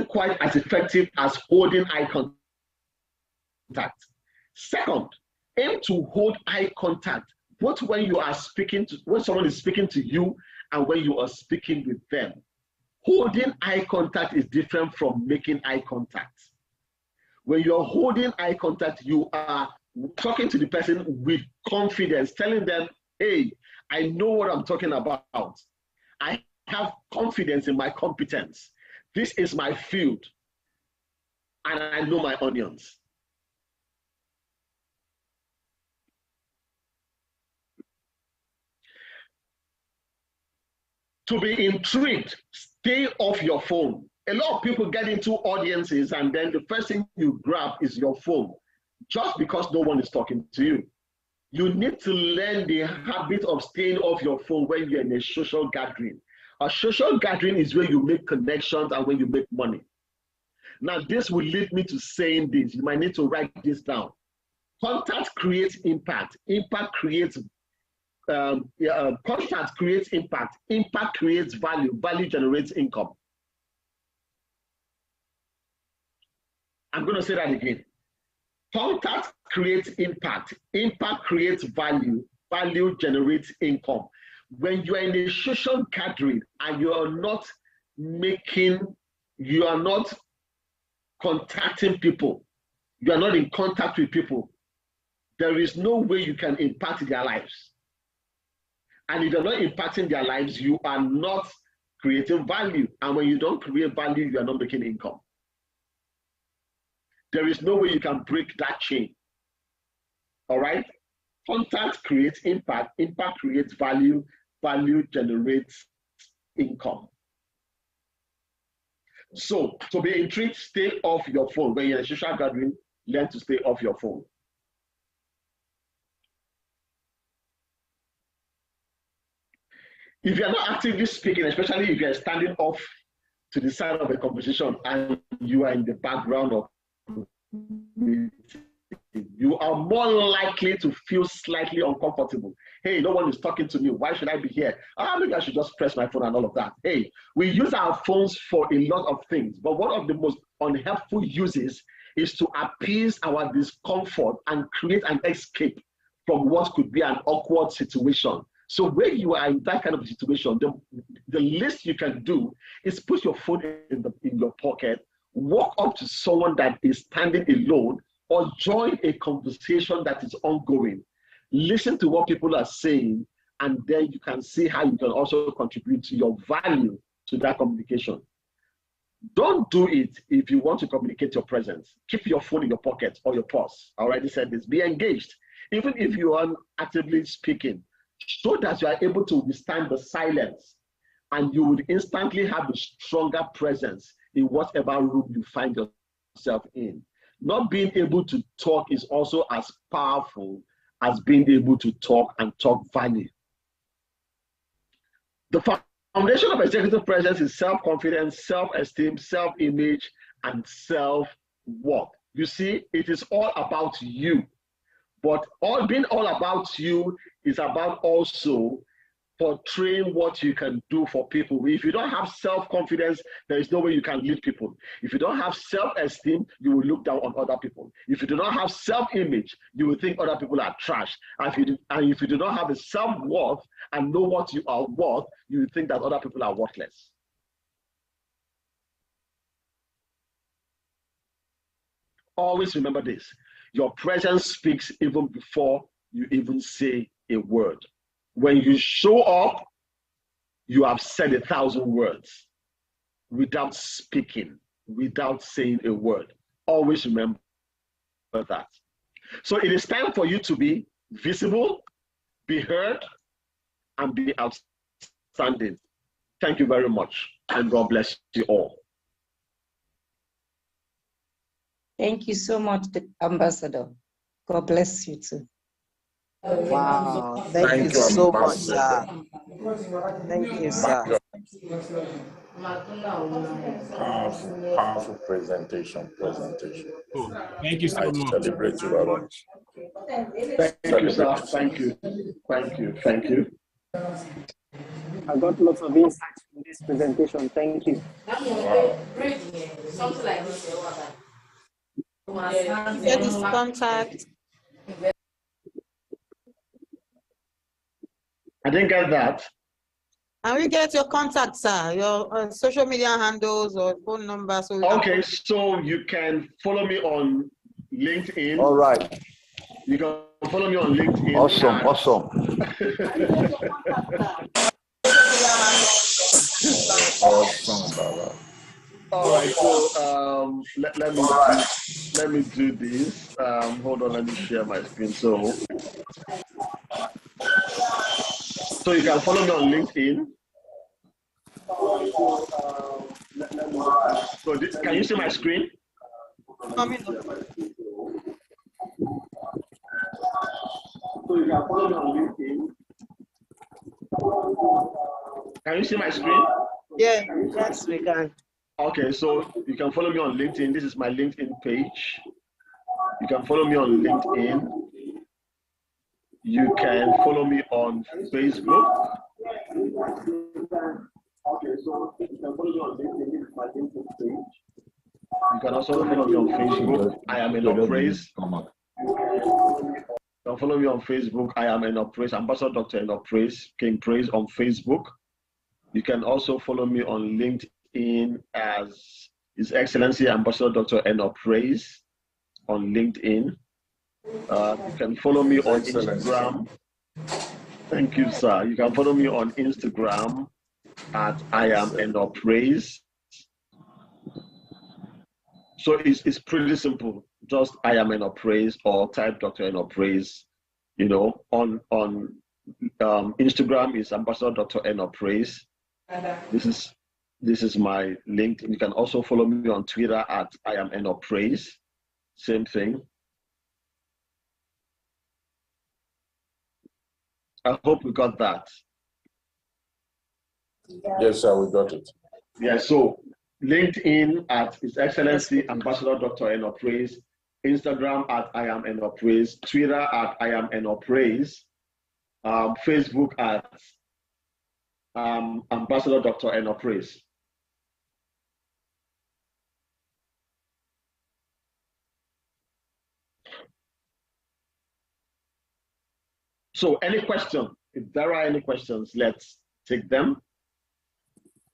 quite as effective as holding eye contact. Second, aim to hold eye contact both when you are when someone is speaking to you and when you are speaking with them. Holding eye contact is different from making eye contact. When you're holding eye contact, you are talking to the person with confidence, telling them, hey, I know what I'm talking about. I have confidence in my competence. This is my field, and I know my onions. To be intrigued, stay off your phone. A lot of people get into audiences and then the first thing you grab is your phone, just because no one is talking to you. You need to learn the habit of staying off your phone when you're in a social gathering. A social gathering is where you make connections and when you make money. Now, this will lead me to saying this. You might need to write this down. Contact creates impact. Impact creates contact creates impact. Impact creates value. Value generates income. I'm going to say that again. Contact creates impact. Impact creates value. Value generates income. When you are in a social gathering and you are not contacting people, you are not in contact with people, there is no way you can impact their lives. And if you're not impacting their lives, you are not creating value. And when you don't create value, you are not making income. There is no way you can break that chain. All right? Contact creates impact. Impact creates value. Value generates income. So, to be intrigued, stay off your phone. When you're in a social gathering, learn to stay off your phone. If you're not actively speaking, especially if you're standing off to the side of a conversation and you are in the background of it, you are more likely to feel slightly uncomfortable. Hey, no one is talking to me. Why should I be here? Maybe I should just press my phone and all of that. Hey, we use our phones for a lot of things, but one of the most unhelpful uses is to appease our discomfort and create an escape from what could be an awkward situation. So when you are in that kind of situation, the least you can do is put your phone in your pocket, walk up to someone that is standing alone, or join a conversation that is ongoing. Listen to what people are saying, and then you can see how you can also contribute to your value to that communication. Don't do it if you want to communicate your presence. Keep your phone in your pocket or your purse. I already said this. Be engaged. Even if you aren't actively speaking, so that you are able to withstand the silence, and you would instantly have a stronger presence in whatever room you find yourself in. Not being able to talk is also as powerful as being able to talk and talk value. The foundation of executive presence is self-confidence, self-esteem, self-image, and self-worth. You see, it is all about you. But being all about you is about also portraying what you can do for people. If you don't have self-confidence, there is no way you can lead people. If you don't have self-esteem, you will look down on other people. If you do not have self-image, you will think other people are trash. And if you do not have a self-worth and know what you are worth, you will think that other people are worthless. Always remember this. Your presence speaks even before you even say a word. When you show up, you have said 1,000 words without speaking, without saying a word. Always remember that. So it is time for you to be visible, be heard, and be outstanding. Thank you very much, and God bless you all. Thank you so much, Ambassador. God bless you too. Wow, thank you so much, sir. Thank you, sir. Powerful presentation. Oh, thank you so much. I celebrate you very much. Thank you, sir. Thank you. I got lots of insights from this presentation. Thank you. Something like this. Get his contact. I didn't get that. And we get your contact, sir, your social media handles or phone number. So Okay, so you can follow me on LinkedIn. All right. You can follow me on LinkedIn. Awesome, awesome. Awesome, Baba. All right, so let me do this. Hold on, let me share my screen. So you can follow me on LinkedIn. So can you see my screen? coming up. So you can follow me on LinkedIn. Can you see my screen? Yeah. Yes, we can. Okay, so you can follow me on LinkedIn. This is my LinkedIn page. You can follow me on LinkedIn. You can follow me on Facebook. Okay, so you can follow me on LinkedIn. This is my LinkedIn page. You can also follow me on Facebook. I am Enoch Praise. You can follow me on Facebook. I am Enoch Praise, Ambassador Dr. Enoch Praise, King Praise on Facebook. You can also follow me on LinkedIn as His Excellency Ambassador Dr. Enoch Praise on LinkedIn. You can follow me on Instagram. Thank you, sir. You can follow me on Instagram at I am Enoch Praise. So it's pretty simple. Just I am Enoch Praise or type Dr. Enoch Praise. You know, on Instagram is Ambassador Dr. Enoch Praise. This is my link. You can also follow me on Twitter at I am Enoch Praise. Same thing. I hope we got that. Yes, sir, we got it. Yeah, so LinkedIn at His Excellency Ambassador Dr. Enoch Praise, Instagram at I am Enoch Praise, Twitter at I am Enoch Praise, Facebook at Ambassador Dr. Enoch Praise. So any question? If there are any questions, let's take them.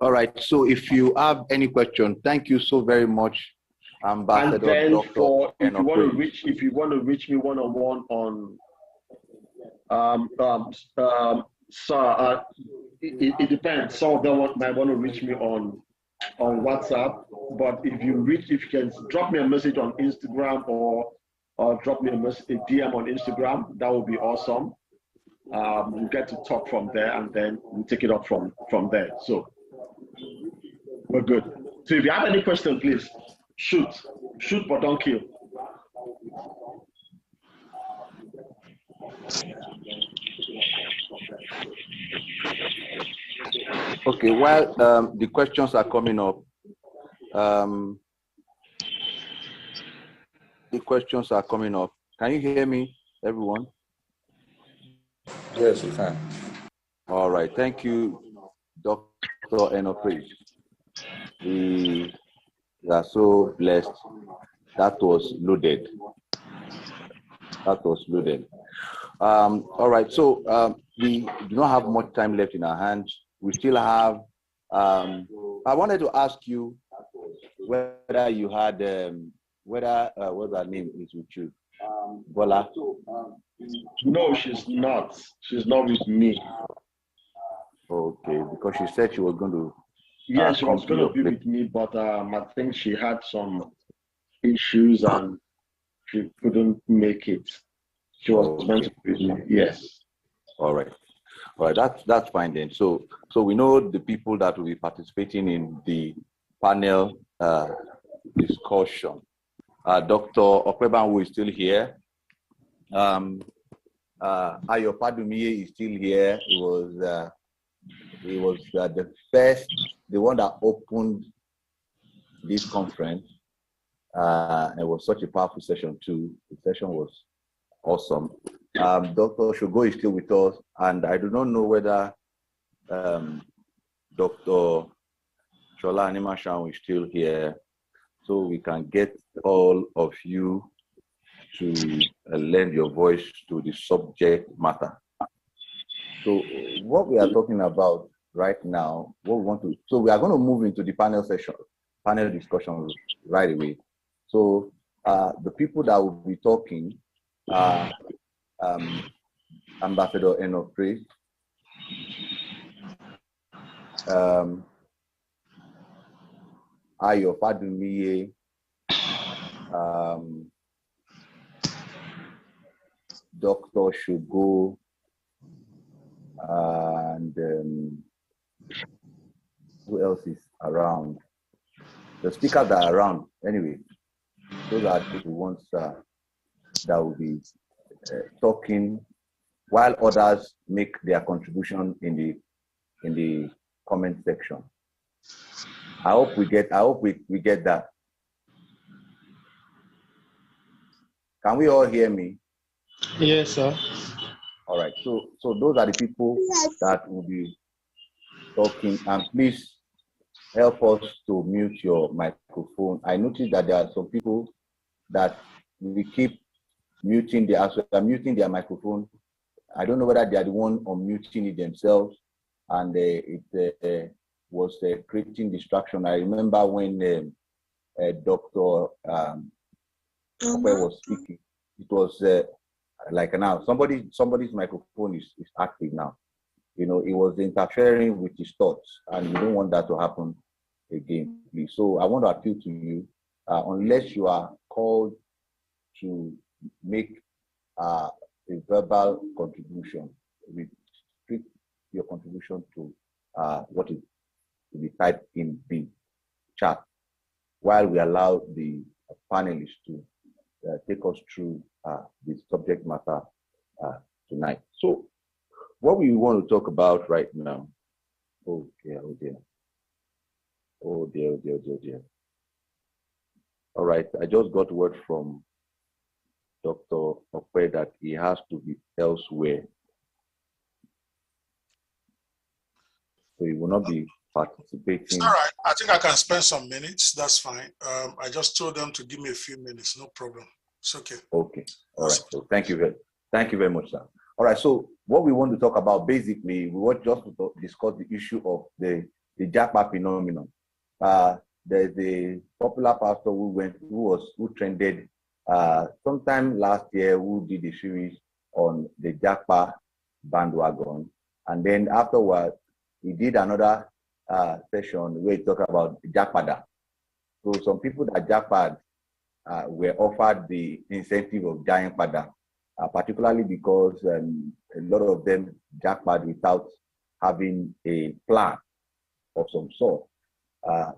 All right. So if you have any question, thank you so very much, Ambassador And then Dr. if you want to Praise. reach me one-on-one on sir, it depends. Some of them might want to reach me on WhatsApp, but if you can drop me a message on Instagram or drop me a DM on Instagram, that would be awesome. We get to talk from there, and then we take it up from there. So we're good. So if you have any question, please shoot, but don't kill. Okay, while the questions are coming up, Can you hear me, everyone? Yes, we can. All right, thank you, Dr. Enoch Praise. We are so blessed. That was loaded. All right, so we do not have much time left in our hands. We still have, I wanted to ask you whether you had, what's her name is with you? Bola? No, she's not. She's not with me. Okay, because she said she was going to. Yes, she was going to be with me, but I think she had some issues and she couldn't make it. She was meant to be with me. Yes. All right. That's fine then. So we know the people that will be participating in the panel discussion. Dr. Okwebanwo is still here. Ayo Padumiye is still here. He was the one that opened this conference. It was such a powerful session too. The session was awesome. Dr. Shogo is still with us, and I do not know whether Dr. Shola Animashan is still here, so we can get all of you to lend your voice to the subject matter. So what we are talking about right now, what we want to, so we are going to move into the panel discussion right away. So the people that will be talking are Ambassador Enoch Praise, Ayo Fadumiye, Dr. Shugo, and who else is around? The speakers that are around, anyway. Those are the ones that will be talking, while others make their contribution in the comment section. I hope we get that. Can we all hear me? Yes, sir. All right. So those are the people that will be talking, and please help us to mute your microphone. I noticed that there are some people that we keep muting their microphone. I don't know whether they are the one unmuting it themselves, and it was creating distraction. I remember when Dr. was speaking, it was like now somebody's microphone is active now. You know, it was interfering with his thoughts, and we don't want that to happen again, please. So I want to appeal to you, unless you are called to make a verbal contribution, restrict your contribution to what is to be typed in the chat, while we allow the panelists to take us through the subject matter tonight. So what we want to talk about right now, oh dear. All right, I just got word from Dr. Okwe that he has to be elsewhere. So he will not be participating. All right, I think I can spend some minutes. That's fine. I just told them to give me a few minutes. No problem. It's okay. Okay. All right. So thank you very much, sir. All right. So what we want to talk about, basically, we want just to discuss the issue of the Japa phenomenon. There's a popular pastor who trended sometime last year, who did a series on the Japa bandwagon, and then afterwards he did another session where he talked about Japada. So some people that Japad were offered the incentive of giant pada, particularly because a lot of them Japad without having a plan of some sort.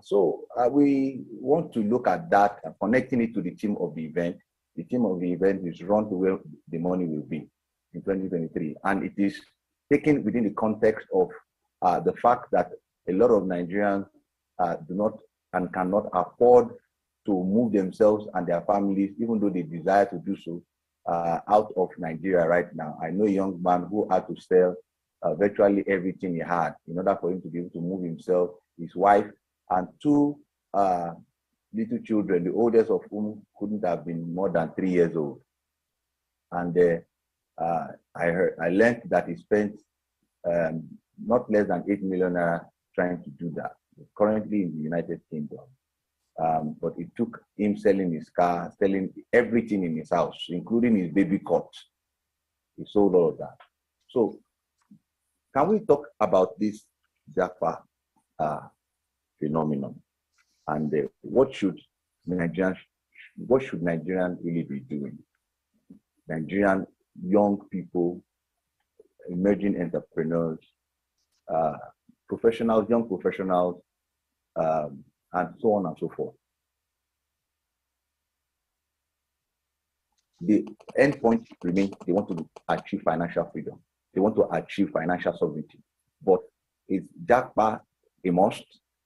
So we want to look at that, connecting it to the theme of the event. The theme of the event is Run to Where the Money Will Be in 2023. And it is taken within the context of the fact that a lot of Nigerians do not and cannot afford to move themselves and their families, even though they desire to do so, out of Nigeria right now. I know a young man who had to sell virtually everything he had in order for him to be able to move himself, his wife, and two little children, the oldest of whom couldn't have been more than 3 years old. And I learned that he spent not less than 8 million naira trying to do that. He's currently in the United Kingdom. But it took him selling his car, selling everything in his house, including his baby cot. He sold all of that. So can we talk about this Japa phenomenon, and what should Nigerians really be doing? Nigerian young people, emerging entrepreneurs, young professionals, and so on and so forth. The end point remains: they want to achieve financial freedom. They want to achieve financial sovereignty. But is Japa a must,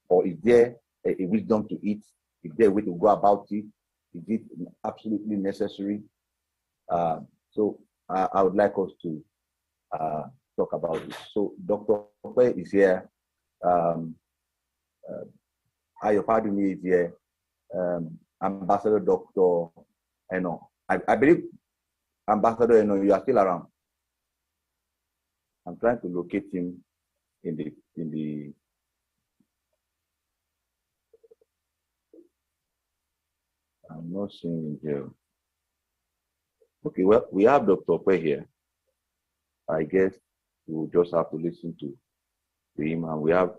or is there a wisdom to it? Is there a way to go about it? Is it absolutely necessary? So I would like us to talk about this. So Dr. Okwe is here. Ayo Fadumi is here. Ambassador Dr. Eno. I believe Ambassador Eno, you are still around. I'm trying to locate him in the I'm not seeing him here. Okay, well, we have Dr. Okwe here. I guess we'll just have to listen to him, and we have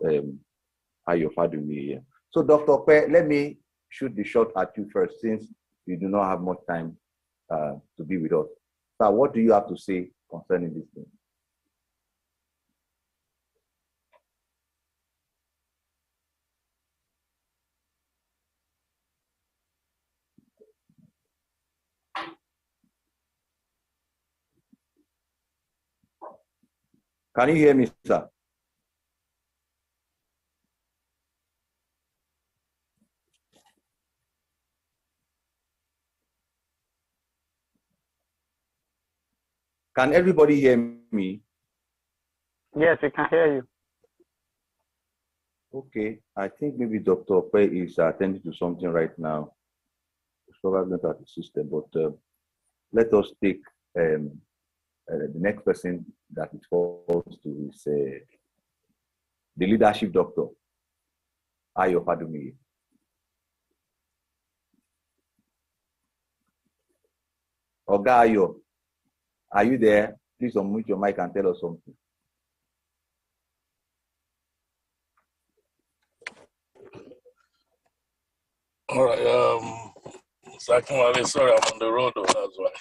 Ayo Fadumi here. So, Dr. Okwe, let me shoot the shot at you first, since you do not have much time to be with us. So, what do you have to say concerning this thing? Can you hear me, sir? Can everybody hear me? Yes, we can hear you. Okay, I think maybe Dr. Okwe is attending to something right now. It's probably not at the system, but let us take the next person that it falls to is the leadership doctor, Ayo Fadumi. Oga Ayo, are you there? Please unmute your mic and tell us something. All right. Sakinwale, sorry, I'm on the road, that's why.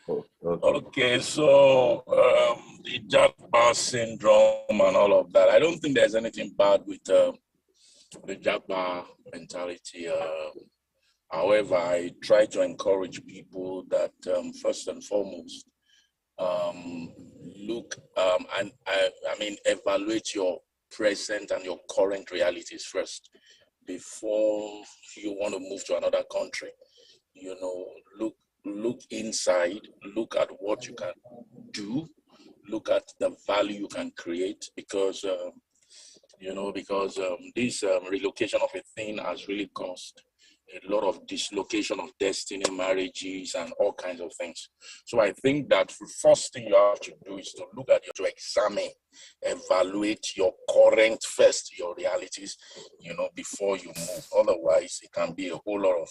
Oh, okay. Okay, so the Japa syndrome and all of that, I don't think there's anything bad with the Japa mentality. However, I try to encourage people that first and foremost, look and evaluate your present and your current realities first before you want to move to another country. You know, look inside, look at what you can do, look at the value you can create, because this relocation of a thing has really caused a lot of dislocation of destiny, marriages, and all kinds of things. So I think that the first thing you have to do is to look at to examine, evaluate your current first, your realities, before you move. Otherwise, it can be a whole lot of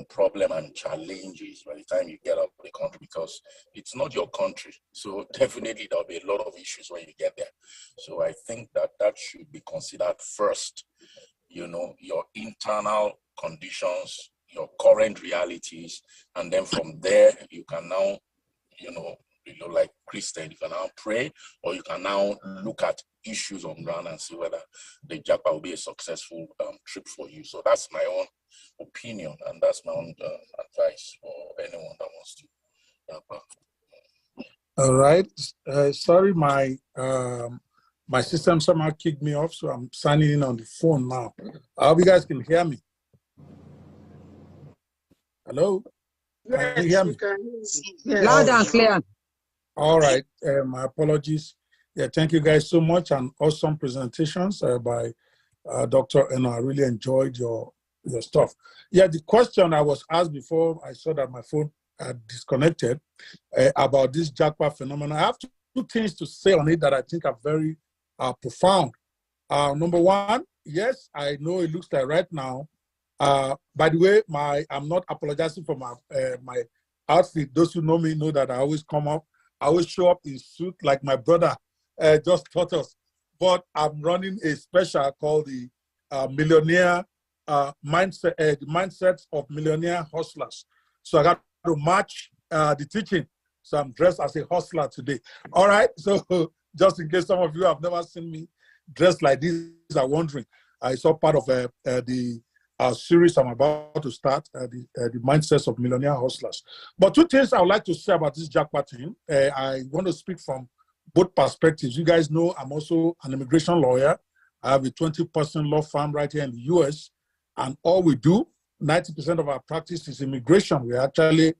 problem and challenges by the time you get out of the country, because it's not your country. So definitely there'll be a lot of issues when you get there. So I think that should be considered first. Your internal conditions, your current realities, and then from there you can now, like Chris said, you can now pray, or you can now look at issues on ground and see whether the Japa will be a successful trip for you. So that's my own opinion, and that's my own advice for anyone that wants to Japa. All right. Sorry, my system somehow kicked me off, so I'm signing in on the phone now. I hope you guys can hear me. Hello? Can you hear me? Yes. Loud and clear. All right. My apologies. Yeah, thank you guys so much, and awesome presentations by Dr. Eno. I really enjoyed your stuff. Yeah, the question I was asked before I saw that my phone had disconnected about this Japa phenomenon. I have two things to say on it that I think are very profound. Number one, yes, I know it looks like right now. By the way, I'm not apologizing for my outfit. Those who know me know that I always I always show up in suit like my brother just taught us. But I'm running a special called the Millionaire Mindset, the Mindsets of Millionaire Hustlers. So I got to match the teaching. So I'm dressed as a hustler today. All right. So just in case some of you have never seen me dressed like this, are wondering, I saw part of the series I'm about to start, the Mindsets of Millionaire Hustlers. But two things I would like to say about this Japa thing. I want to speak from both perspectives. You guys know I'm also an immigration lawyer. I have a 20-person law firm right here in the US. And all we do, 90% of our practice is immigration. We actually,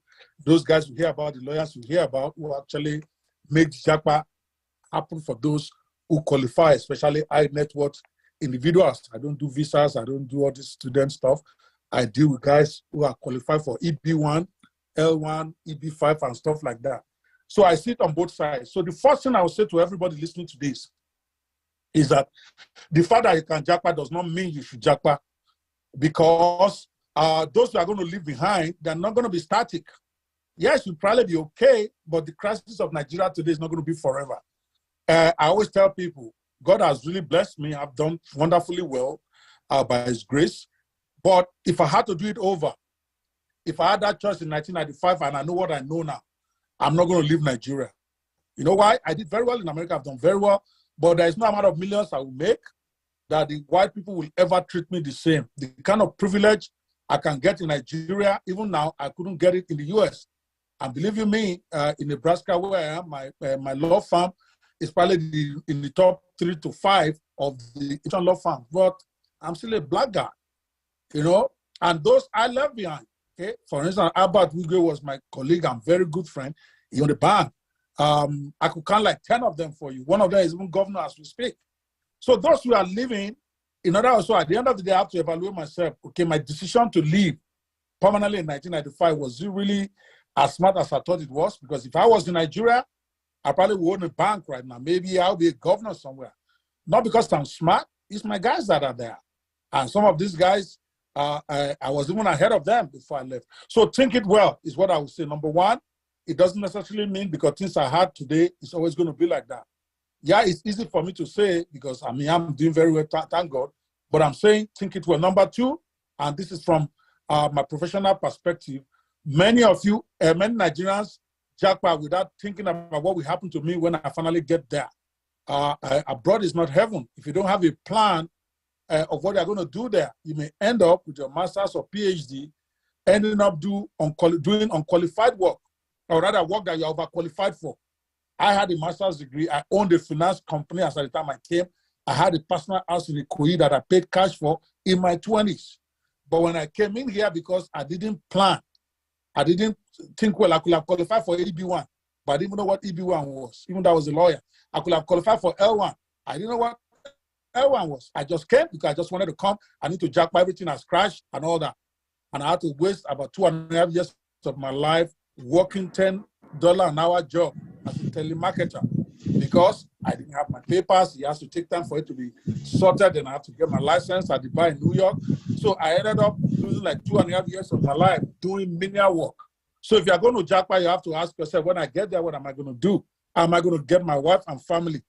those guys we hear about, the lawyers we hear about, who actually make JAPA happen for those who qualify, especially high net worth individuals. I don't do visas. I don't do all this student stuff. I deal with guys who are qualified for EB1, L1, EB5, and stuff like that. So I sit on both sides. So the first thing I will say to everybody listening to this is that the fact that you can JAPA does not mean you should JAPA, because those who are going to leave behind, they're not going to be static. Yes, you'll probably be okay, but the crisis of Nigeria today is not going to be forever. I always tell people, God has really blessed me. I've done wonderfully well by His grace. But if I had to do it over, if I had that choice in 1995 and I know what I know now, I'm not going to leave Nigeria. You know why? I did very well in America. I've done very well. But there is no amount of millions I will make that the white people will ever treat me the same. The kind of privilege I can get in Nigeria, even now, I couldn't get it in the US. And believe you me, in Nebraska, where I am, my law firm is probably in the top 3 to 5 of the Asian law firms. But I'm still a black guy, you know, and those I left behind. Okay, for instance, Albert Wigwe was my colleague and very good friend. He owned a bank. I could count like 10 of them for you. One of them is even governor as we speak. So those who are living, in order also at the end of the day, I have to evaluate myself. Okay, my decision to leave permanently in 1995 was it really as smart as I thought it was? Because if I was in Nigeria, I probably would own a bank right now. Maybe I'll be a governor somewhere. Not because I'm smart, it's my guys that are there. And some of these guys, I was even ahead of them before I left. So think it well is what I would say. Number one, it doesn't necessarily mean because things I had today, it's always going to be like that. Yeah, it's easy for me to say because I mean, I'm doing very well, thank God. But I'm saying think it well. Number two, and this is from my professional perspective, many of you, many Nigerians, JAPA without thinking about what will happen to me when I finally get there. Abroad is not heaven. If you don't have a plan of what you're going to do there, you may end up with your master's or PhD, ending up doing unqualified work, or rather work that you're overqualified for. I had a master's degree. I owned a finance company as at the time I came. I had a personal house in Ikoyi that I paid cash for in my 20s. But when I came in here, because I didn't plan, I didn't think, well, I could have qualified for EB1, but I didn't even know what EB1 was, even though I was a lawyer. I could have qualified for L1. I didn't know what L1 was. I just came because I just wanted to come. I need to JAPA, everything has crashed and all that. And I had to waste about 2.5 years of my life working $10 an hour job as a telemarketer because I didn't have my papers. It has to take time for it to be sorted, and I have to get my license at the bar in New York. So I ended up losing like 2.5 years of my life doing menial work. So if you're going to JAPA, you have to ask yourself, when I get there, what am I going to do? How am I going to get my wife and family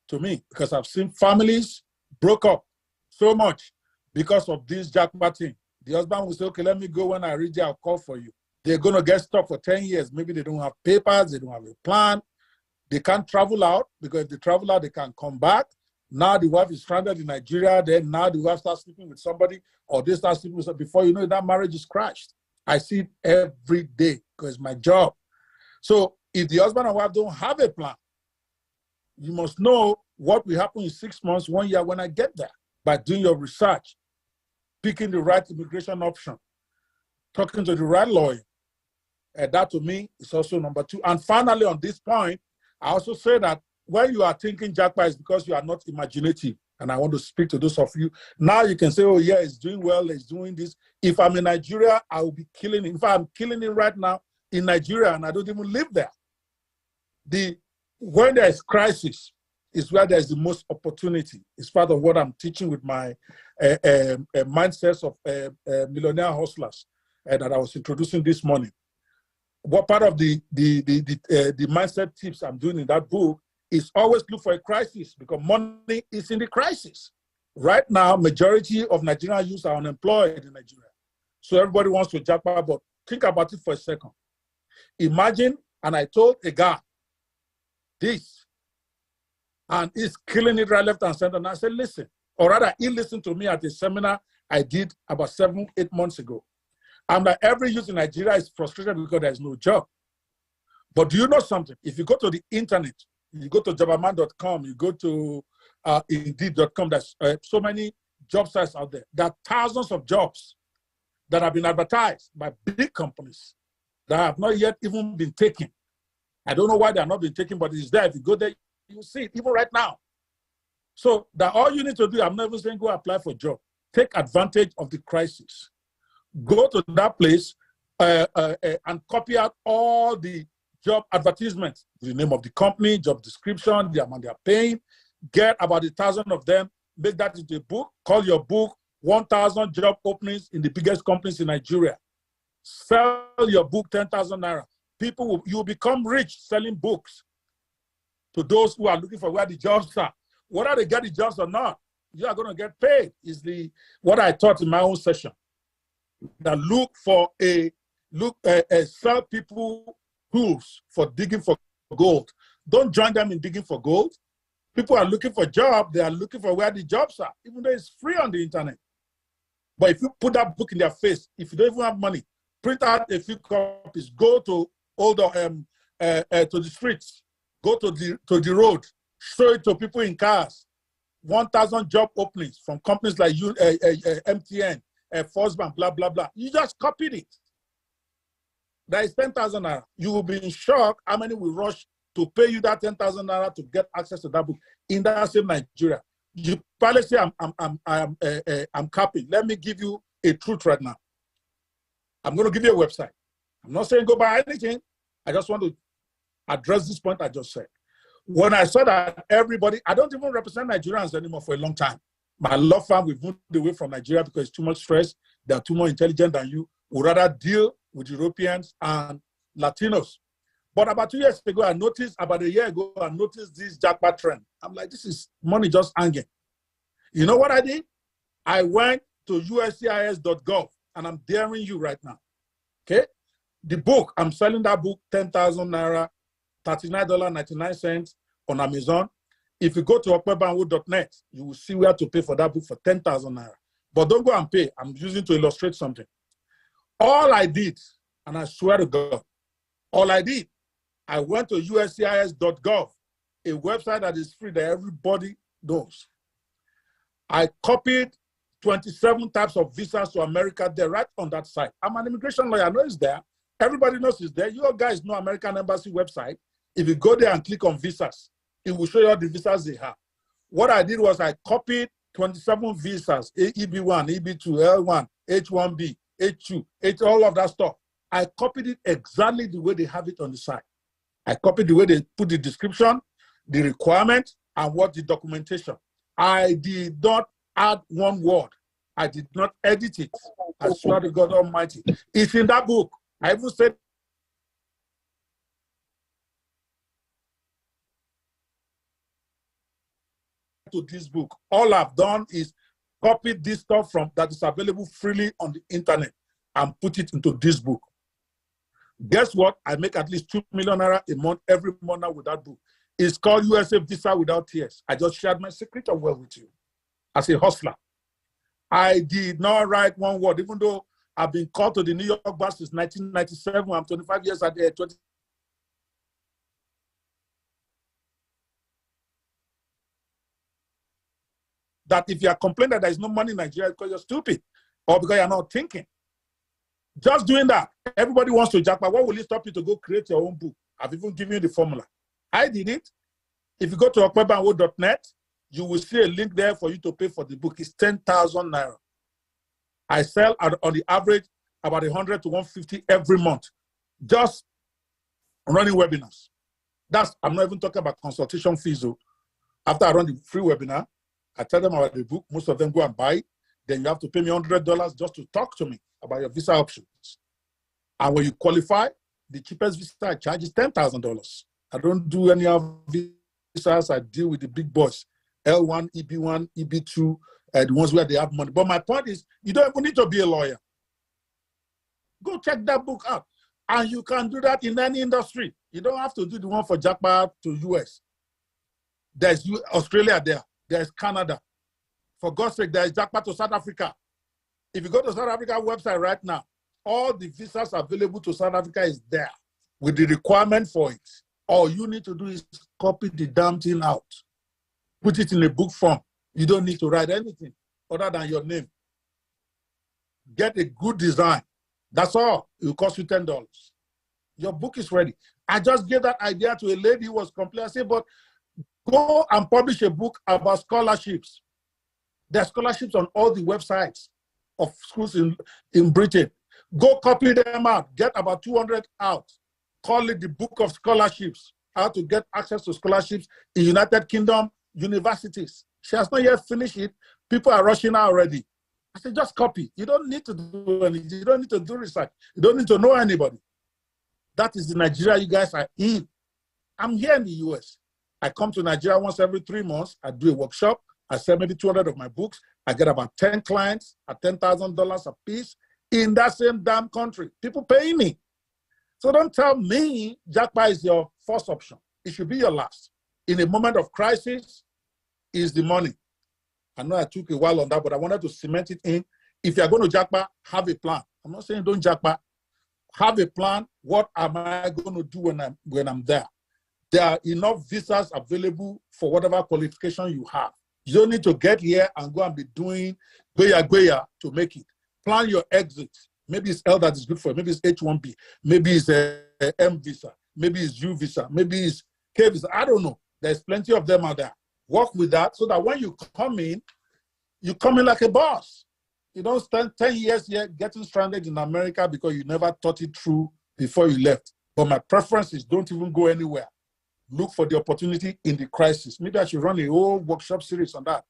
to me? Because I've seen families broke up so much because of this JAPA thing. The husband will say, okay, let me go. When I reach there, I'll call for you. They're going to get stuck for 10 years. Maybe they don't have papers. They don't have a plan. They can't travel out because if they travel out, they can't come back. Now the wife is stranded in Nigeria. Then now the wife starts sleeping with somebody or they start sleeping with somebody. Before you know it, that marriage is crashed. I see it every day because it's my job. So if the husband and wife don't have a plan, you must know what will happen in 6 months, 1 year when I get there by doing your research, picking the right immigration option, talking to the right lawyer. And that to me is also number two. And finally, on this point, I also say that when you are thinking JAPA is because you are not imaginative. And I want to speak to those of you. Now you can say, oh yeah, it's doing well, it's doing this. If I'm in Nigeria, I will be killing it. In fact, I'm killing it right now in Nigeria and I don't even live there. When there is crisis is where there's the most opportunity. It's part of what I'm teaching with my mindsets of millionaire hustlers that I was introducing this morning. What part of the mindset tips I'm doing in that book is always look for a crisis because money is in the crisis. Right now, majority of Nigerian youth are unemployed in Nigeria. So everybody wants to JAPA, but think about it for a second. Imagine, and I told a guy this, and he's killing it right, left, and center. And I said, listen, or rather, he listened to me at a seminar I did about 7-8 months ago. And that every youth in Nigeria is frustrated because there's no job. But do you know something? If you go to the internet, you go to jobaman.com, you go to indeed.com, there's so many job sites out there. There are thousands of jobs that have been advertised by big companies that have not yet even been taken. I don't know why they're not being taken, but it's there. If you go there, you see it, even right now. So that all you need to do, I'm never saying go apply for a job. Take advantage of the crisis. Go to that place and copy out all the job advertisements, the name of the company, job description, the amount they're paying. Get about 1,000 of them, make that into a book, call your book 1,000 job openings in the biggest companies in Nigeria. Sell your book 10,000 naira. You will become rich selling books to those who are looking for where the jobs are. Whether they get the jobs or not, you are going to get paid, is what I taught in my own session. That sell people tools for digging for gold. Don't join them in digging for gold. People are looking for jobs. They are looking for where the jobs are, even though it's free on the internet. But if you put that book in their face, if you don't even have money, print out a few copies, go to to the streets, go to the road, show it to people in cars. 1,000 job openings from companies like MTN, First Bank, blah, blah, blah. You just copied it. That is 10,000 naira. You will be in shock how many will rush to pay you that 10,000 naira to get access to that book in that same Nigeria. You probably say, I'm capping. Let me give you a truth right now. I'm going to give you a website. I'm not saying go buy anything. I just want to address this point I just said. When I saw that everybody, I don't even represent Nigerians anymore for a long time. My law firm, we've moved away from Nigeria because it's too much stress. They're too more intelligent than you. We'd rather deal with Europeans and Latinos. But about 2 years ago, about a year ago, I noticed this jackpot trend. I'm like, this is money just hanging. You know what I did? I went to uscis.gov, and I'm daring you right now. Okay? The book, I'm selling that book, 10,000 naira, $39.99 on Amazon. If you go to okpebanwo.net, you will see where to pay for that book for 10,000 naira. But don't go and pay. I'm using to illustrate something. All I did, and I swear to God, all I did, I went to uscis.gov, a website that is free that everybody knows. I copied 27 types of visas to America there right on that site. I'm an immigration lawyer. I know it's there. Everybody knows it's there. You guys know American Embassy website. If you go there and click on visas, it will show you all the visas they have. What I did was I copied 27 visas, EB1, EB2, L1, H1B, H2, all of that stuff. I copied it exactly the way they have it on the site. I copied the way they put the description, the requirement, and what the documentation. I did not add one word. I did not edit it. I swear to God Almighty. It's in that book. I even said to this book, all I've done is copy this stuff from that is available freely on the internet and put it into this book. Guess what? I make at least 2 million naira a month every month now with that book. It's called USA Visa Without Tears. I just shared my secret of wealth with you as a hustler. I did not write one word, even though I've been called to the New York bar since 1997. I'm 25 years at 20. That if you are complaining that there is no money in Nigeria because you're stupid or because you're not thinking. Just doing that, everybody wants to jackpot. What will it stop you to go create your own book? I've even given you the formula. I did it. If you go to okpebanwo.net, you will see a link there for you to pay for the book. It's 10,000 naira. I sell on the average about 100 to 150 every month. Just running webinars. I'm not even talking about consultation fees. After I run the free webinar, I tell them about the book. Most of them go and buy it. Then you have to pay me $100 just to talk to me about your visa options. And when you qualify, the cheapest visa I charge is $10,000. I don't do any of visas. I deal with the big boys, L1, EB1, EB2, the ones where they have money. But my point is, you don't even need to be a lawyer. Go check that book out. And you can do that in any industry. You don't have to do the one for jackpot to US. There's Australia there. There's Canada. For God's sake, there's jackpot to South Africa. If you go to South Africa website right now, all the visas available to South Africa is there with the requirement for it. All you need to do is copy the damn thing out. Put it in a book form. You don't need to write anything other than your name. Get a good design. That's all. It will cost you $10. Your book is ready. I just gave that idea to a lady who was complaining. I said, but go and publish a book about scholarships. There are scholarships on all the websites of schools in Britain. Go copy them out. Get about 200 out. Call it the Book of Scholarships. How to get access to scholarships in United Kingdom universities. She has not yet finished it. People are rushing out already. I said, just copy. You don't need to do anything. You don't need to do research. You don't need to know anybody. That is the Nigeria you guys are in. I'm here in the US. I come to Nigeria once every 3 months. I do a workshop. I sell maybe 200 of my books. I get about 10 clients at $10,000 a piece in that same damn country. People pay me. So don't tell me Japa is your first option. It should be your last. In a moment of crisis, is the money. I know I took a while on that, but I wanted to cement it in. If you're going to Japa, have a plan. I'm not saying don't Japa. Have a plan. What am I going to do when I'm there? There are enough visas available for whatever qualification you have. You don't need to get here and go and be doing goya to make it. Plan your exit. Maybe it's L that is good for you. Maybe it's H-1B. Maybe it's a M visa. Maybe it's U visa. Maybe it's K visa. I don't know. There's plenty of them out there. Work with that so that when you come in like a boss. You don't spend 10 years here getting stranded in America because you never thought it through before you left. But my preference is don't even go anywhere. Look for the opportunity in the crisis. Maybe I should run a whole workshop series on that.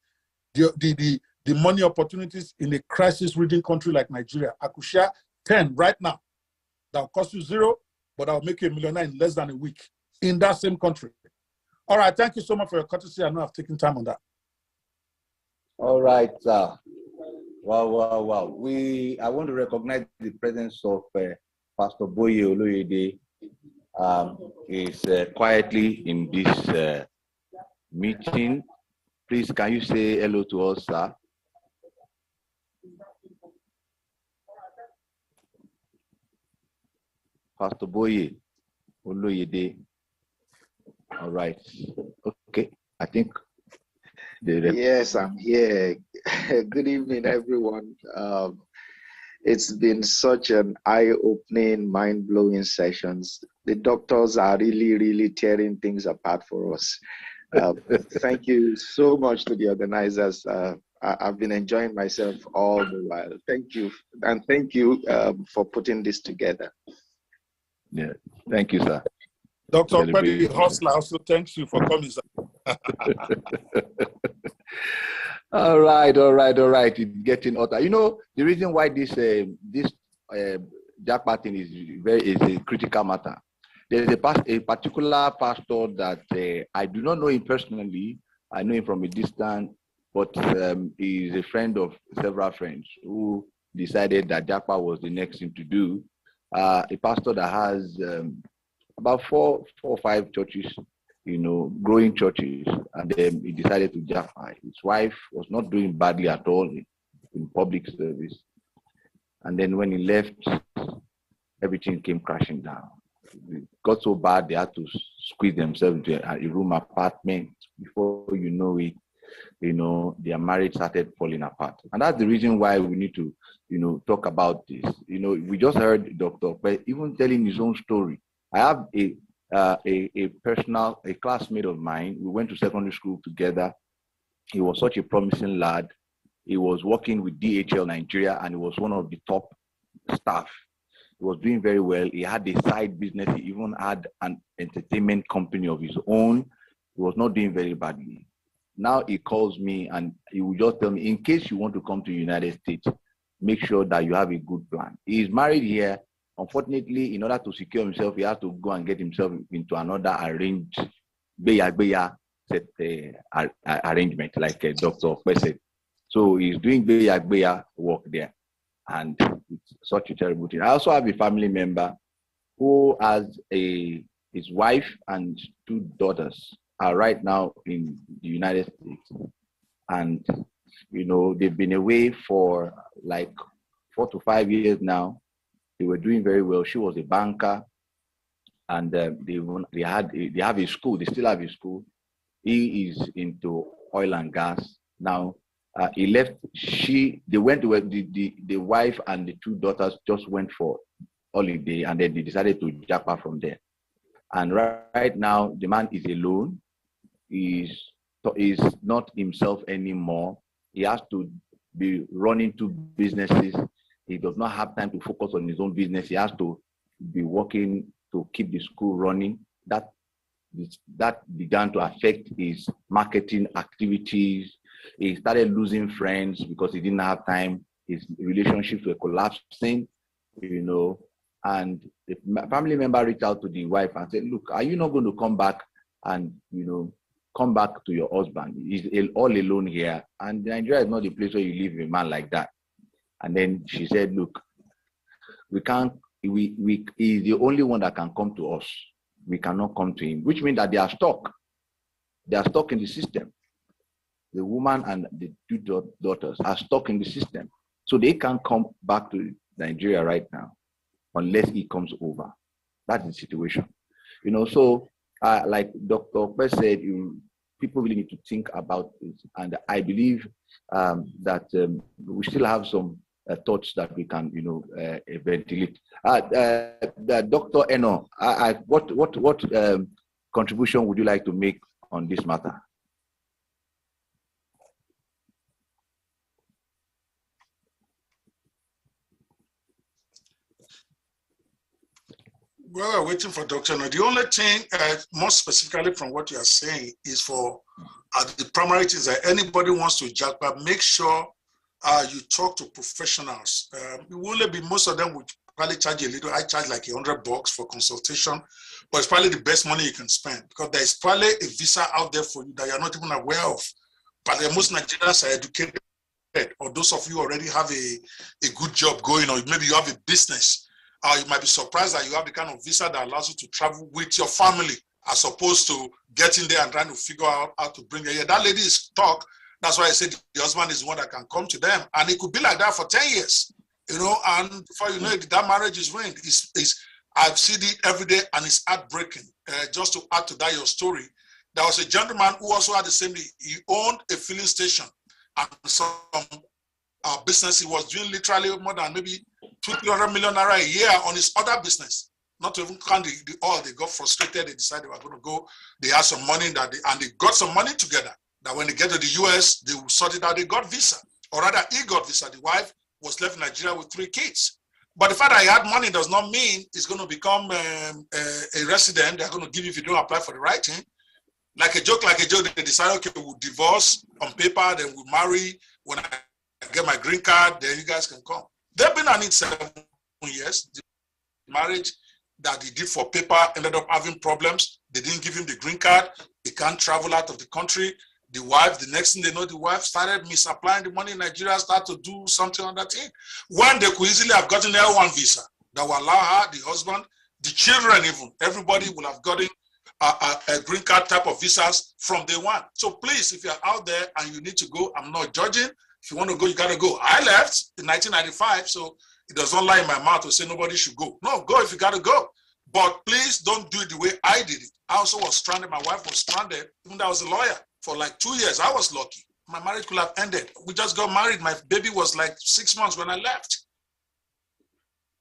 The money opportunities in a crisis-ridden country like Nigeria. I could share 10 right now. That will cost you $0, but I'll make you $1 millionaire in less than a week in that same country. All right, thank you so much for your courtesy. I know I've taken time on that. All right, sir. Wow. I want to recognize the presence of Pastor Boye Oloyede. Is quietly in this meeting. Please, can you say hello to us, sir? Pastor Boye Oloyede. All right. Okay. I think. Yes, I'm here. Good evening, everyone. It's been such an eye-opening, mind-blowing sessions. The doctors are really tearing things apart for us. Thank you so much to the organizers. I've been enjoying myself all the while. Thank you. And thank you for putting this together. Yeah, thank you, sir. Dr. Petty Hustler also thanks you for coming, sir. All right. It's getting hotter. You know, the reason why this Japa thing is a critical matter. There's a particular pastor that I do not know him personally. I know him from a distance, but he's a friend of several friends who decided that Japa was the next thing to do. A pastor that has about four or five churches, you know, growing churches, and then he decided to Japa. His wife was not doing badly at all in public service. And then when he left, everything came crashing down. It got so bad they had to squeeze themselves into a room apartment. Before you know it, you know, their marriage started falling apart. And that's the reason why we need to, you know, talk about this. You know, we just heard Dr. But even telling his own story. I have a classmate of mine. We went to secondary school together. He was such a promising lad. He was working with DHL Nigeria, and he was one of the top staff. He was doing very well. He had a side business. He even had an entertainment company of his own. He was not doing very badly. Now he calls me and he will just tell me, in case you want to come to the United States, make sure that you have a good plan. He is married here. Unfortunately, in order to secure himself, he has to go and get himself into another arranged arrangement, like Dr. said. So he's doing work there, and it's such a terrible thing. I also have a family member who has his wife and 2 daughters are right now in the United States, and you know they've been away for like 4 to 5 years now. They were doing very well. She was a banker, and they have a school. They still have a school. He is into oil and gas now. He left. They went to the wife and the 2 daughters just went for holiday, and then they decided to Japa from there. And right now, the man is alone. He's not himself anymore. He has to be running two businesses. He does not have time to focus on his own business. He has to be working to keep the school running. That began to affect his marketing activities. He started losing friends because he didn't have time. His relationships were collapsing, and the family member reached out to the wife and said, look, are you not going to come back and, come back to your husband? He's all alone here. And Nigeria is not the place where you leave a man like that. And then she said, look, we can't, he's the only one that can come to us. We cannot come to him, which means that they are stuck. They are stuck in the system. The woman and the two daughters are stuck in the system. So they can't come back to Nigeria right now unless he comes over. That's the situation. So like Dr. Okpe said, people really need to think about this. And I believe that we still have some thoughts that we can, ventilate. Dr. Eno, what contribution would you like to make on this matter? Well, we're waiting for Dr. No. The only thing, more specifically from what you are saying, is for the primary things that anybody wants to jackpot, make sure you talk to professionals. It will only be, most of them would probably charge a little. I charge like $100 for consultation, but it's probably the best money you can spend because there is probably a visa out there for you that you're not even aware of. But most Nigerians are educated, or those of you already have a good job going, or maybe you have a business. You might be surprised that you have the kind of visa that allows you to travel with your family as opposed to getting there and trying to figure out how to bring her here. That lady is stuck. That's why I said the husband is the one that can come to them. And it could be like that for 10 years, and before you know it, that marriage is ruined. I've seen it every day and it's heartbreaking. Just to add to that, your story, there was a gentleman who also had the same thing. He owned a filling station and some business. He was doing literally more than maybe 200 million naira a year on his other business. Not to even count the oil. They got frustrated. They decided they were going to go. They had some money and they got some money together. That when they get to the US, they will sort it out. They got visa, or rather, he got visa. The wife was left in Nigeria with 3 kids. But the fact that he had money does not mean he's going to become a resident. They're going to give you if you don't apply for the right thing. Like a joke, they decide, okay, we'll divorce on paper, then we'll marry. When I get my green card, then you guys can come. They've been on it 7 years. The marriage that he did for paper ended up having problems. They didn't give him the green card. He can't travel out of the country. The wife, the next thing they know, the wife started misapplying the money in Nigeria, started to do something on that thing. When they could easily have gotten their one visa that will allow her, the husband, the children even, everybody will have gotten a green card type of visas from day one. So please, if you're out there and you need to go, I'm not judging. If you want to go, you got to go. I left in 1995, so it does not lie in my mouth to say nobody should go. No, go if you got to go. But please don't do it the way I did it. I also was stranded. My wife was stranded, even though I was a lawyer for like 2 years. I was lucky. My marriage could have ended. We just got married. My baby was like 6 months when I left.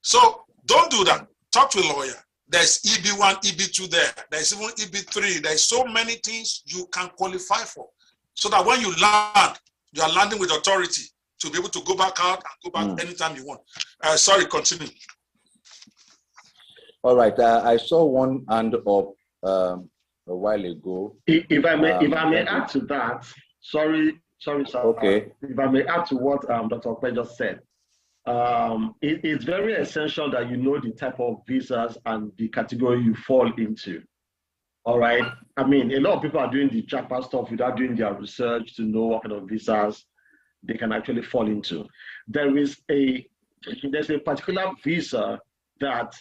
So don't do that. Talk to a lawyer. There's EB1, EB2 there. There's even EB3. There's so many things you can qualify for. So that when you land, you are landing with authority to be able to go back out and go back anytime you want. Sorry, continue. All right. I saw one hand up a while ago. If I may add to that, sorry, sir. Okay. If I may add to what Dr. Okpe just said, it's very essential that you know the type of visas and the category you fall into. All right. I mean, a lot of people are doing the jackpot stuff without doing their research to know what kind of visas they can actually fall into. There's a particular visa that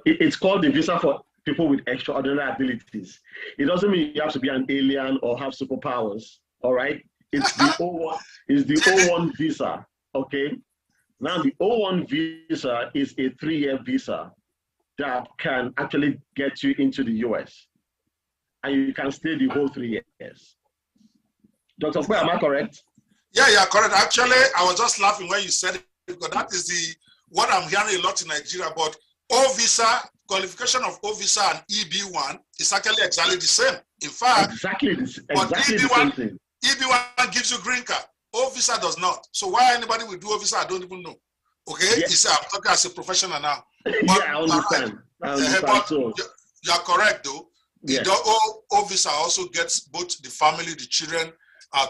it's called the visa for people with extraordinary abilities. It doesn't mean you have to be an alien or have superpowers. All right. It's the O1 visa. Okay. Now the O1 visa is a 3-year visa that can actually get you into the US. And you can stay the whole 3 years. Dr. Okpe, am I correct? Yeah, correct. Actually, I was just laughing when you said it, because that is what I'm hearing a lot in Nigeria. But O visa, qualification of O visa and EB1 is actually exactly the same. In fact, exactly the EB1, same thing. EB1 gives you green card. O visa does not. So why anybody will do O visa, I don't even know. Okay, Yes. I'm talking as a professional now. But, Yeah, I understand. right. I understand. But So, you are correct though. yes. The O visa also gets both the family, the children,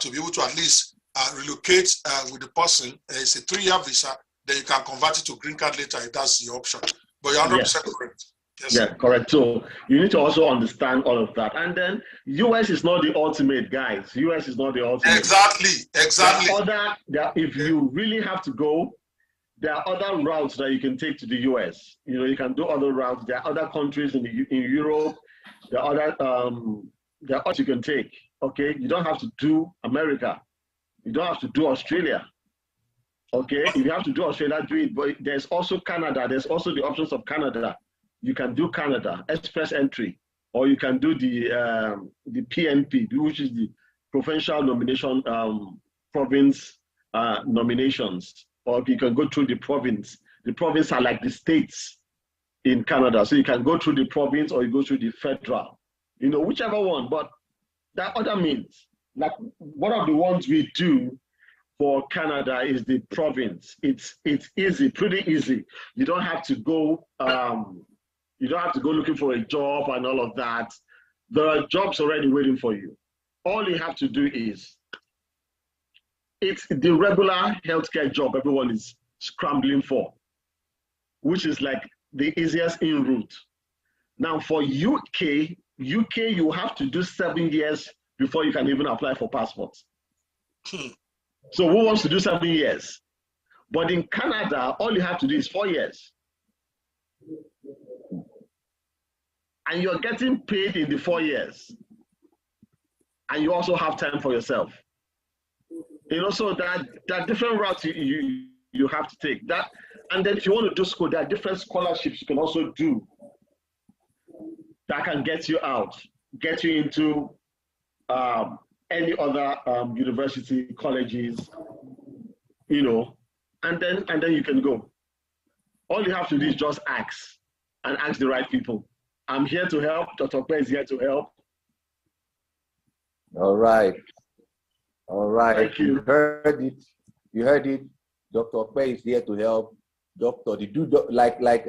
to be able to at least relocate with the person. It's a 3-year visa. Then you can convert it to green card later if that's the option. But you're 100% correct. Yes, Yeah, correct. So you need to also understand all of that. And then US is not the ultimate, guys. US is not the ultimate. Exactly. If you really have to go, there are other routes that you can take to the US. You know, you can do other routes. There are other countries in Europe. There are others you can take. Okay, you don't have to do America. You don't have to do Australia. Okay, if you have to do Australia, do it. But there's also Canada. There's also the options of Canada. You can do Canada, express entry, or you can do the PNP, which is the provincial nomination, province nominations, or you can go through the province. The province are like the states in Canada. So you can go through the province or you go through the federal, you know, whichever one. But that other means, like one of the ones we do for Canada is the province. It's easy, pretty easy. You don't have to go. You don't have to go looking for a job and all of that. There are jobs already waiting for you. All you have to do is, it's the regular healthcare job everyone is scrambling for, which is like the easiest in route. Now for UK, you have to do 7 years before you can even apply for passports. So who wants to do 7 years? But in Canada, all you have to do is 4 years. And you're getting paid in the 4 years. And you also have time for yourself. You know, so there are different routes you have to take. That, and then if you want to do school, there are different scholarships you can also do that can get you out, get you into any other university, colleges, you know, and then you can go. All you have to do is just ask, and ask the right people. I'm here to help. Dr. Okpe is here to help. All right. All right. Thank you. You heard it. You heard it. Dr. Okpe is here to help. Like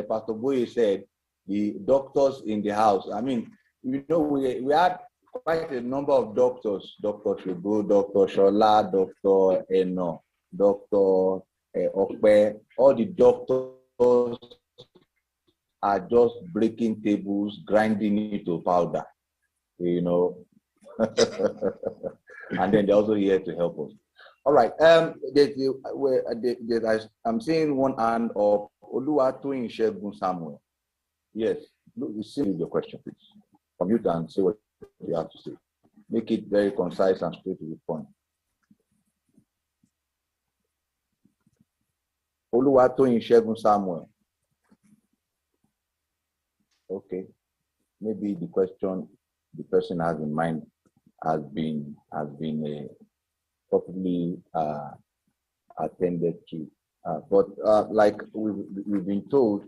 Pastor Boye said, the doctors in the house. I mean, you know, we had quite a number of doctors, Dr. Shubu, Dr. Shola, Dr. Eno, Dr. Okpe, all the doctors are just breaking tables, grinding it to powder, you know. And then they're also here to help us. All right. I'm seeing one hand of Oluwatoyin Shegun Samuel. Yes. See your question, please. Unmute and say what you have to say. Make it very concise and straight to the point. Oluwatoyin Shegun Samuel. Okay. Maybe the question the person has in mind has been properly attended to. But like we've been told,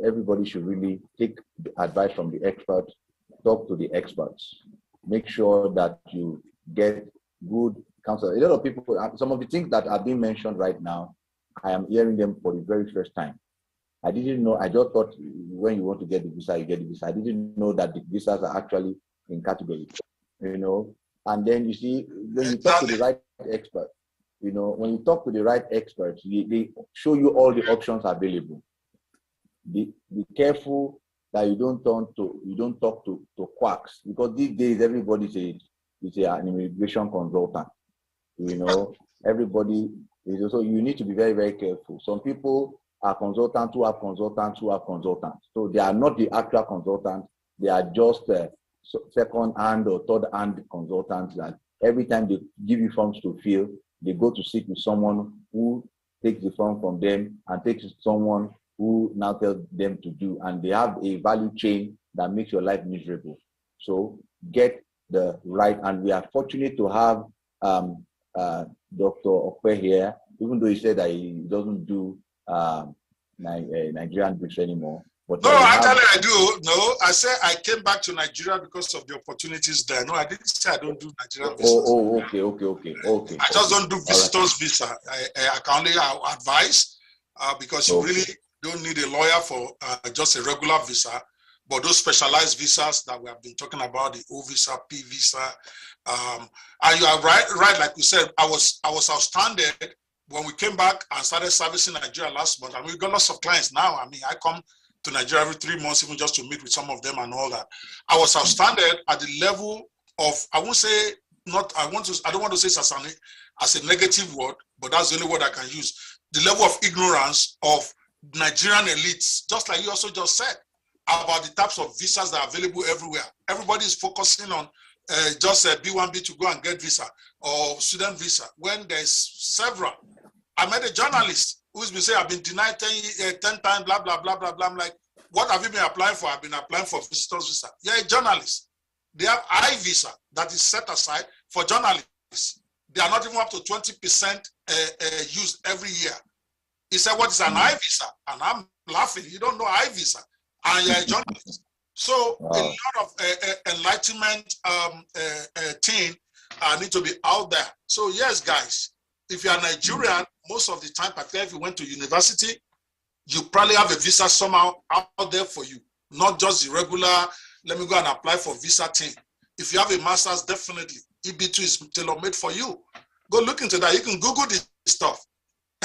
everybody should really take advice from the experts, talk to the experts, make sure that you get good counsel. A lot of people, some of the things that are being mentioned right now, I am hearing them for the very first time. I didn't know, I just thought when you want to get the visa, you get the visa. I didn't know that the visas are actually in categories, you know. And then you see, when you talk to the right expert, you know, when you talk to the right experts, they show you all the options available. Be careful that you don't talk to quacks, because these days everybody is an immigration consultant. You know, everybody is also, you need to be very, very careful. Some people are consultants who have consultants who have consultants. So they are not the actual consultants. They are just second hand or third hand consultants that every time they give you forms to fill, they go to sit with someone who takes the form from them and takes someone who now tells them to do, and they have a value chain that makes your life miserable. So get the right, and we are fortunate to have Dr. Okpe here, even though he said that he doesn't do Nigerian bricks anymore. But No, you actually have, I do. No, I said I came back to Nigeria because of the opportunities there. No, I didn't say I don't do Nigerian visas. Okay. I just don't do visitors visa. I can only advise because you really don't need a lawyer for just a regular visa. But those specialized visas that we have been talking about, the O visa, P visa, and you are right. Like you said, I was outstanding when we came back and started servicing Nigeria last month. And we got lots of clients now. I mean, I come to Nigeria every 3 months, even just to meet with some of them and all that. I was outstanding at the level of, I won't say not, I don't want to say it as a negative word, but that's the only word I can use. The level of ignorance of Nigerian elites, just like you also just said, about the types of visas that are available everywhere. Everybody is focusing on just a B1B to go and get visa or student visa, when there's several. I met a journalist who's been saying, I've been denied 10 times, blah, blah, blah, blah, blah. I'm like, what have you been applying for? I've been applying for visitors visa. You're a journalist. They have I-visa that is set aside for journalists. They are not even up to 20% used every year. He said, what is an I-visa? And I'm laughing. You don't know I-visa. And you're a journalist. So a lot of enlightenment team need to be out there. So yes, guys, if you're Nigerian, most of the time, particularly if you went to university, you probably have a visa somehow out there for you. Not just the regular, let me go and apply for visa thing. If you have a master's, definitely, EB2 is tailor-made for you. Go look into that. You can Google this stuff.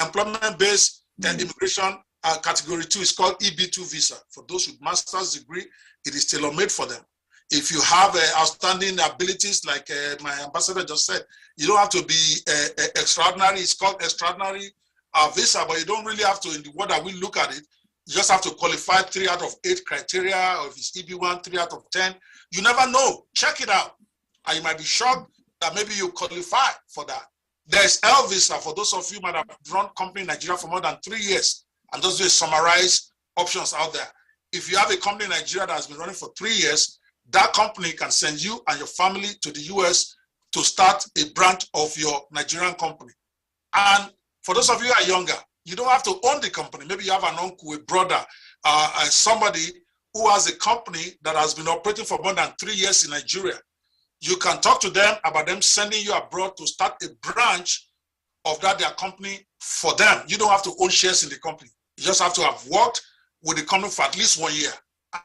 Employment-based immigration category 2 is called EB2 visa. For those with master's degree, it is tailor-made for them. If you have outstanding abilities, like my ambassador just said, you don't have to be extraordinary. It's called extraordinary visa, but you don't really have to, in the way that we look at it, you just have to qualify 3 out of 8 criteria, or if it's EB1, 3 out of 10. You never know. Check it out. And you might be shocked that maybe you qualify for that. There's L visa for those of you who might have run company in Nigeria for more than 3 years. And those are summarized options out there. If you have a company in Nigeria that has been running for 3 years, that company can send you and your family to the US to start a branch of your Nigerian company. And for those of you who are younger, you don't have to own the company. Maybe you have an uncle, a brother, somebody who has a company that has been operating for more than 3 years in Nigeria. You can talk to them about them sending you abroad to start a branch of their company for them. You don't have to own shares in the company. You just have to have worked with the company for at least 1 year.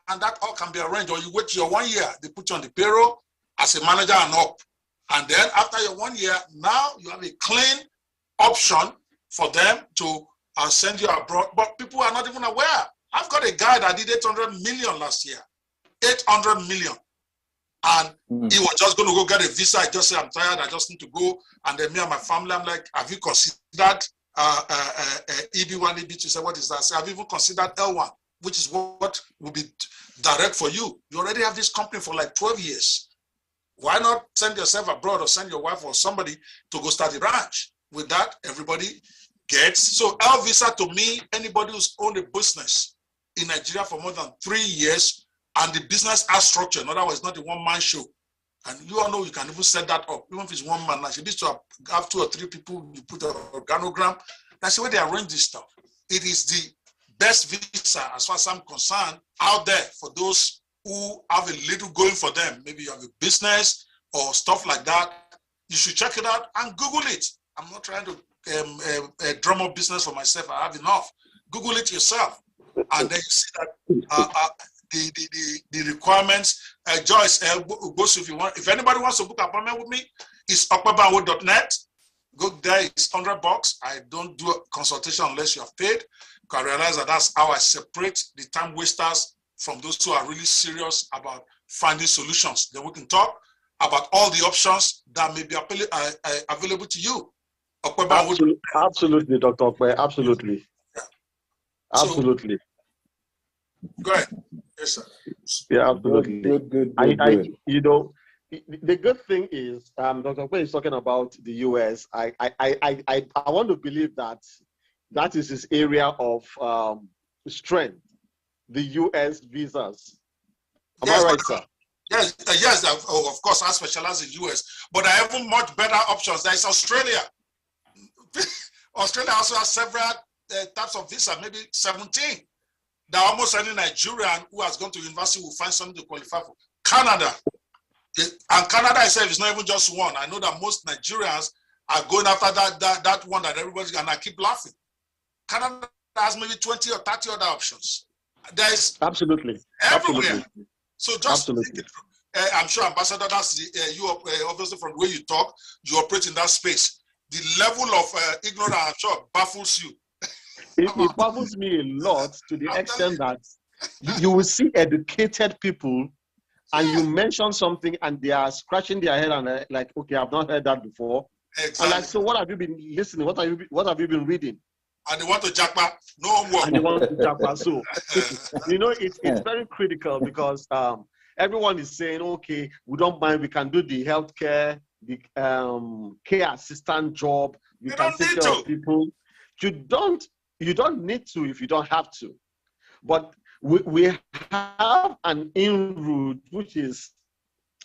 And that all can be arranged. Or you wait your 1 year, they put you on the payroll as a manager and up. And then after your 1 year, now you have a clean option for them to send you abroad. But people are not even aware. I've got a guy that did 800 million last year. 800 million. And he was just going to go get a visa. I just said, I'm tired. I just need to go. And then me and my family, I'm like, have you considered EB1, EB2? He said, what is that? I said, have you even considered L1, which is what will be direct for you? You already have this company for like 12 years. Why not send yourself abroad or send your wife or somebody to go start a branch? With that, everybody gets. So L visa, to me, anybody who's owned a business in Nigeria for more than 3 years, and the business has structure. In other words, not a one-man show. And you all know you can even set that up, even if it's one man. Like, you need to have 2 or 3 people, you put an organogram. That's the way they arrange this stuff. It is the best visa, as far as I'm concerned, out there for those who have a little going for them. Maybe you have a business or stuff like that. You should check it out and Google it. I'm not trying to drum up business for myself. I have enough. Google it yourself. And then you see that the requirements. Joyce, if anybody wants to book an appointment with me, it's okpebanwo.net. Go there, it's $100. I don't do a consultation unless you have paid. Because I realize that that's how I separate the time wasters from those who are really serious about finding solutions. Then we can talk about all the options that may be available to you. Absolutely, Dr. Okpe, absolutely. Yeah. Absolutely. Go ahead. Yes, sir. Yeah, absolutely. Good. You know, the good thing is, Dr. Okpe is talking about the US. I want to believe that is his area of strength, the US visas. Am I right, sir? Yes, of course, I specialize in US, but I have much better options. There is Australia. Australia also has several types of visa, maybe 17. that almost any Nigerian who has gone to university will find something to qualify for. Canada, and Canada itself is not even just one. I know that most Nigerians are going after that one that everybody's gonna keep laughing. Canada has maybe 20 or 30 other options. There is absolutely everywhere. Absolutely. So just I'm sure, Ambassador, that's you obviously from the way you talk, you operate in that space. The level of ignorance, I'm sure, baffles you. It baffles me a lot to the extent that you will see educated people and you mention something and they are scratching their head and like, okay, I've not heard that before. Exactly. And like, so what have you been listening? What have you been reading? And they want to jackpot, no homework. And they want to jackpot. So, you know, it's very critical because everyone is saying, okay, we don't mind, we can do the healthcare, the care assistant job, you can take care of people. You don't need to if you don't have to. But we have an in-route, which is,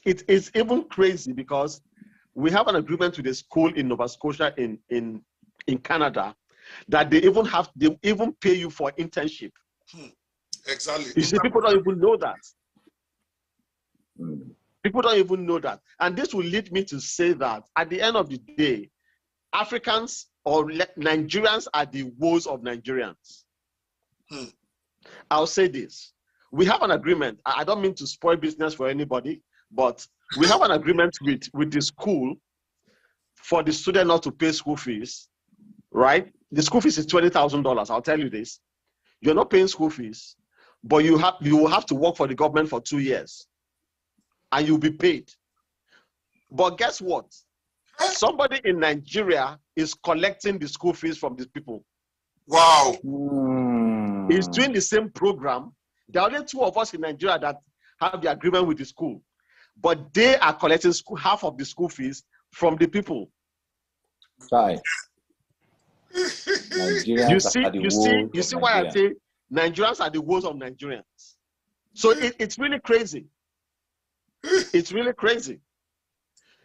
it is even crazy because we have an agreement with a school in Nova Scotia in Canada that they even pay you for internship. Exactly. You see, people don't even know that. People don't even know that. And this will lead me to say that at the end of the day, Africans or Nigerians are the woes of Nigerians. I'll say this. We have an agreement. I don't mean to spoil business for anybody, but we have an agreement with the school for the student not to pay school fees, right? The school fees is $20,000. I'll tell you this. You're not paying school fees, but you will have to work for the government for 2 years and you'll be paid. But guess what? Somebody in Nigeria is collecting the school fees from these people. Wow. He's doing the same program. There are only 2 of us in Nigeria that have the agreement with the school, but they are collecting half of the school fees from the people. Sorry. You see why I say Nigerians are the woes of Nigerians. So it's really crazy. It's really crazy.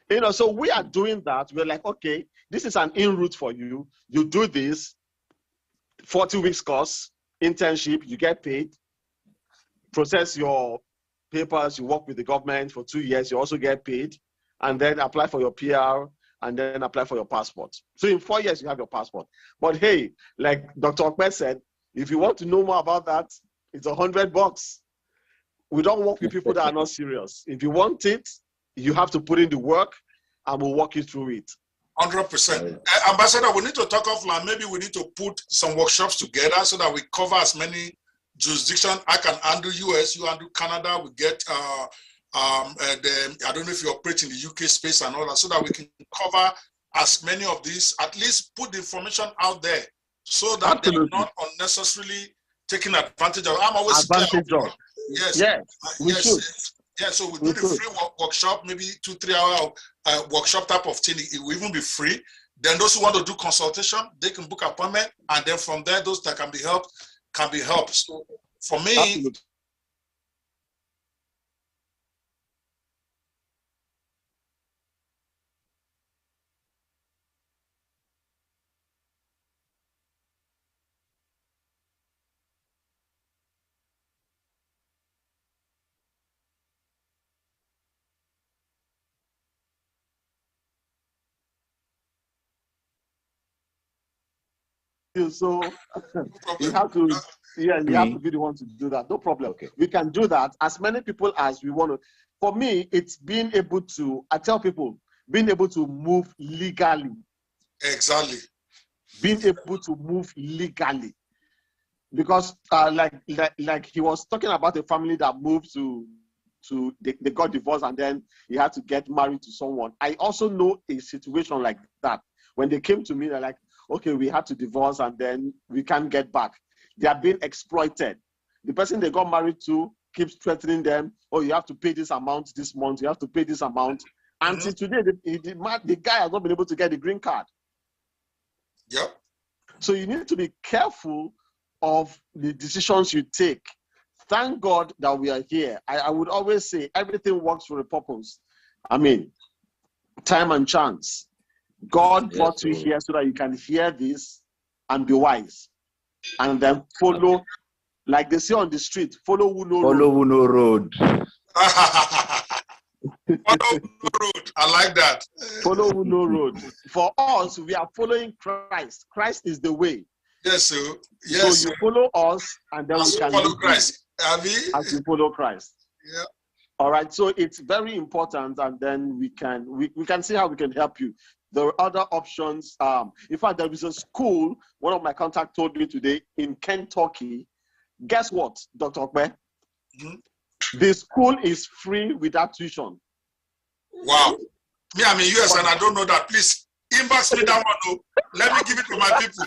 You know, so we are doing that. We're like, okay, this is an in-route for you. You do this, 40 weeks course, internship, you get paid, process your papers, you work with the government for 2 years, you also get paid, and then apply for your PR, and then apply for your passport. So in 4 years, you have your passport. But hey, like Dr. Okpe said, if you want to know more about that, it's $100. We don't work with people that are not serious. If you want it, you have to put in the work, and we'll walk you through it. 100%. Ambassador, we need to talk offline. Maybe we need to put some workshops together so that we cover as many jurisdictions. I can handle US, you handle Canada. We get, I don't know if you operate in the UK space and all that, so that we can cover as many of these, at least put the information out there so that they're not unnecessarily taking advantage of. I'm always advantage of. Yes. Yes, we should. Yeah, so we do the free workshop, maybe 2-3 hour workshop type of thing. It will even be free. Then those who want to do consultation, they can book appointment, and then from there, those that can be helped can be helped. So for me, absolutely. So you have to, you have to be the one to do that. No problem. Okay. We can do that as many people as we want to. For me, it's being able to, I tell people, being able to move legally. Exactly. Being able to move legally. Because like he was talking about a family that moved they got divorced and then he had to get married to someone. I also know a situation like that. When they came to me, they're like, okay, we had to divorce and then we can't get back. They are being exploited. The person they got married to keeps threatening them, oh, you have to pay this amount this month, you have to pay this amount. Until today, the guy has not been able to get the green card. Yep. So you need to be careful of the decisions you take. Thank God that we are here. I would always say everything works for a purpose. I mean, time and chance. God brought you here so that you can hear this and be wise, and then follow Like they say on the street, follow who know Follow who know road. Follow who know road. I like that. Follow who know road. For us, we are following Christ. Christ is the way. Yes, sir. Yes. So you follow us, and then as we can follow Christ. As you follow Christ. Yeah. All right. So it's very important, and then we can see how we can help you. There are other options. In fact, there is a school. One of my contacts told me today in Kentucky. Guess what, Dr. Okpe? The school is free without tuition. Wow. Me, I'm in US and I don't know that. Please inbox me that one. Oh. Let me give it to my people.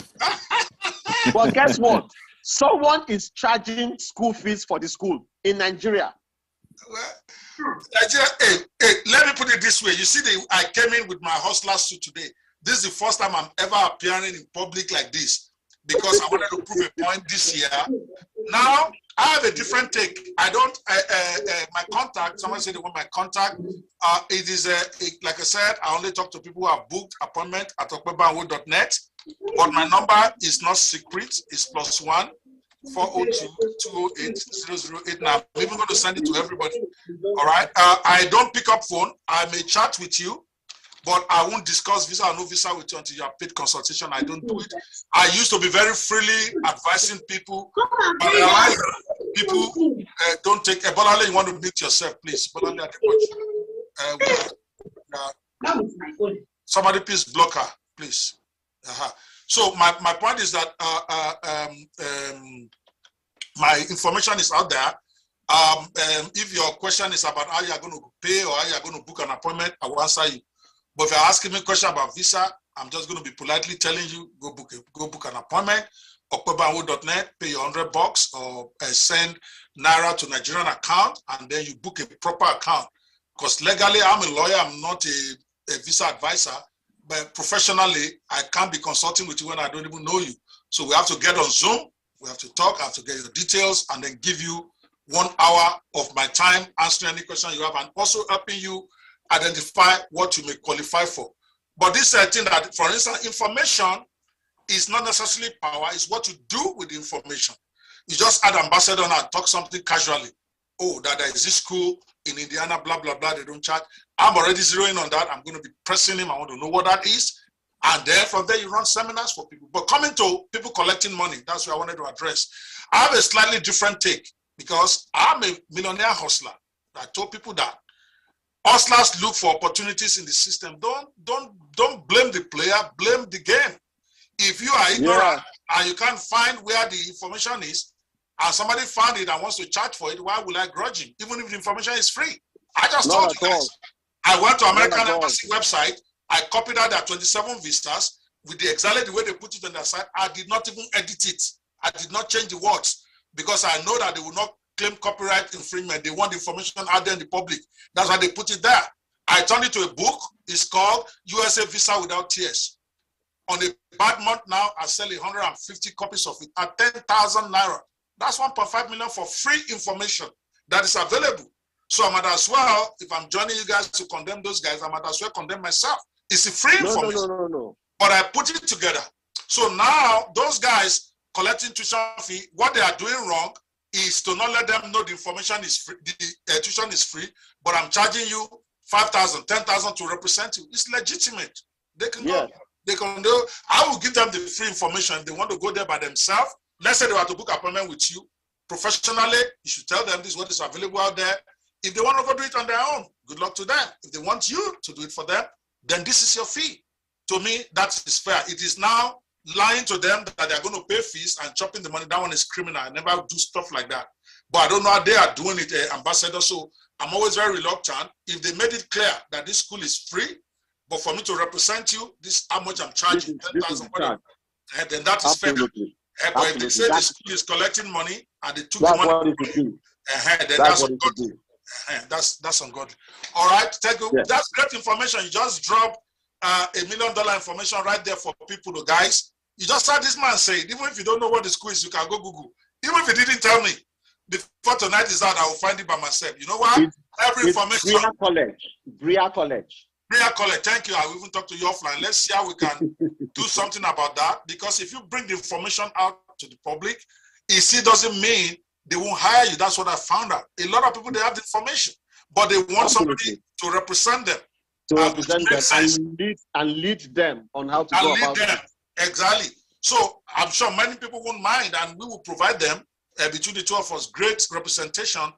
But guess what? Someone is charging school fees for the school in Nigeria. Well, Nigeria, hey, let me put it this way. You see, I came in with my hustler suit today. This is the first time I'm ever appearing in public like this, because I wanted to prove a point this year. Now, I have a different take. I don't, my contact, someone said they want my contact. It is, like I said, I only talk to people who have booked appointment at okpebanwo.net. But my number is not secret. It's +1 402 208 0089. I'm even going to send it to everybody. All right. I don't pick up phone. I may chat with you, but I won't discuss visa or no visa with you until you have paid consultation. I don't do it. I used to be very freely advising people, but I realize people don't take. Bolale, you want to mute yourself, please. Bolale, somebody please block her, please. So my point is that my information is out there. If your question is about how you are going to pay or how you are going to book an appointment, I will answer you. But if you're asking me a question about visa, I'm just going to be politely telling you, go book an appointment, okpebanwo.net, pay your $100 or send Naira to Nigerian account, and then you book a proper account. Because legally, I'm a lawyer, I'm not a visa advisor, but professionally, I can't be consulting with you when I don't even know you. So we have to get on Zoom, we have to talk, I have to get your details, and then give you 1 hour of my time answering any question you have, and also helping you identify what you may qualify for. But this thing that, for instance, information is not necessarily power, it's what you do with the information. You just add ambassador and talk something casually. Oh, that there is this school in Indiana, blah, blah, blah, they don't charge. I'm already zeroing on that. I'm going to be pressing him. I want to know what that is. And then from there, you run seminars for people. But coming to people collecting money, that's what I wanted to address. I have a slightly different take because I'm a millionaire hustler. I told people that hustlers look for opportunities in the system. Don't blame the player, blame the game. If you are ignorant and you can't find where the information is, and somebody found it and wants to charge for it, why will I grudge him? Even if the information is free. I just told you guys. I went to American Embassy website. I copied out their 27 visas with exactly the way they put it on their site. I did not even edit it. I did not change the words because I know that they will not claim copyright infringement. They want the information out there in the public. That's why they put it there. I turned it to a book. It's called USA Visa Without Tears. On a bad month now, I sell 150 copies of it at 10,000 Naira. That's 1.5 million for free information that is available. So I might as well, if I'm joining you guys to condemn those guys, I might as well condemn myself. It's a free information. No. But I put it together. So now those guys collecting tuition fee, what they are doing wrong is to not let them know the information is free, the tuition is free, but I'm charging you 5,000, 10,000 to represent you. It's legitimate. They can go. They can do. I will give them the free information. If they want to go there by themselves, let's say they want to book an appointment with you professionally, you should tell them this is what is available out there. If they want to go do it on their own, good luck to them. If they want you to do it for them, then this is your fee. To me, that is fair. It is now lying to them that they're going to pay fees and chopping the money. That one is criminal. I never do stuff like that. But I don't know how they are doing it, ambassador. So I'm always very reluctant. If they made it clear that this school is free, but for me to represent you, this is how much I'm charging, 10,000, then that is fair. But if they say the school is collecting money and they took the money, then that's ungodly. That's ungodly. All right, thank you. That's great information. You just drop $1 million information right there for people, guys. You just heard this man say it. Even if you don't know what the school is, you can go Google. Even if he didn't tell me before tonight is out, I will find it by myself. You know what? Every information. Bria College. Thank you. I will even talk to you offline. Let's see how we can do something about that. Because if you bring the information out to the public, it still doesn't mean they won't hire you. That's what I found out. A lot of people, they have the information, but they want somebody to represent them. To represent them and lead them on how to go about it. Exactly. So I'm sure many people won't mind, and we will provide them between the two of us great representation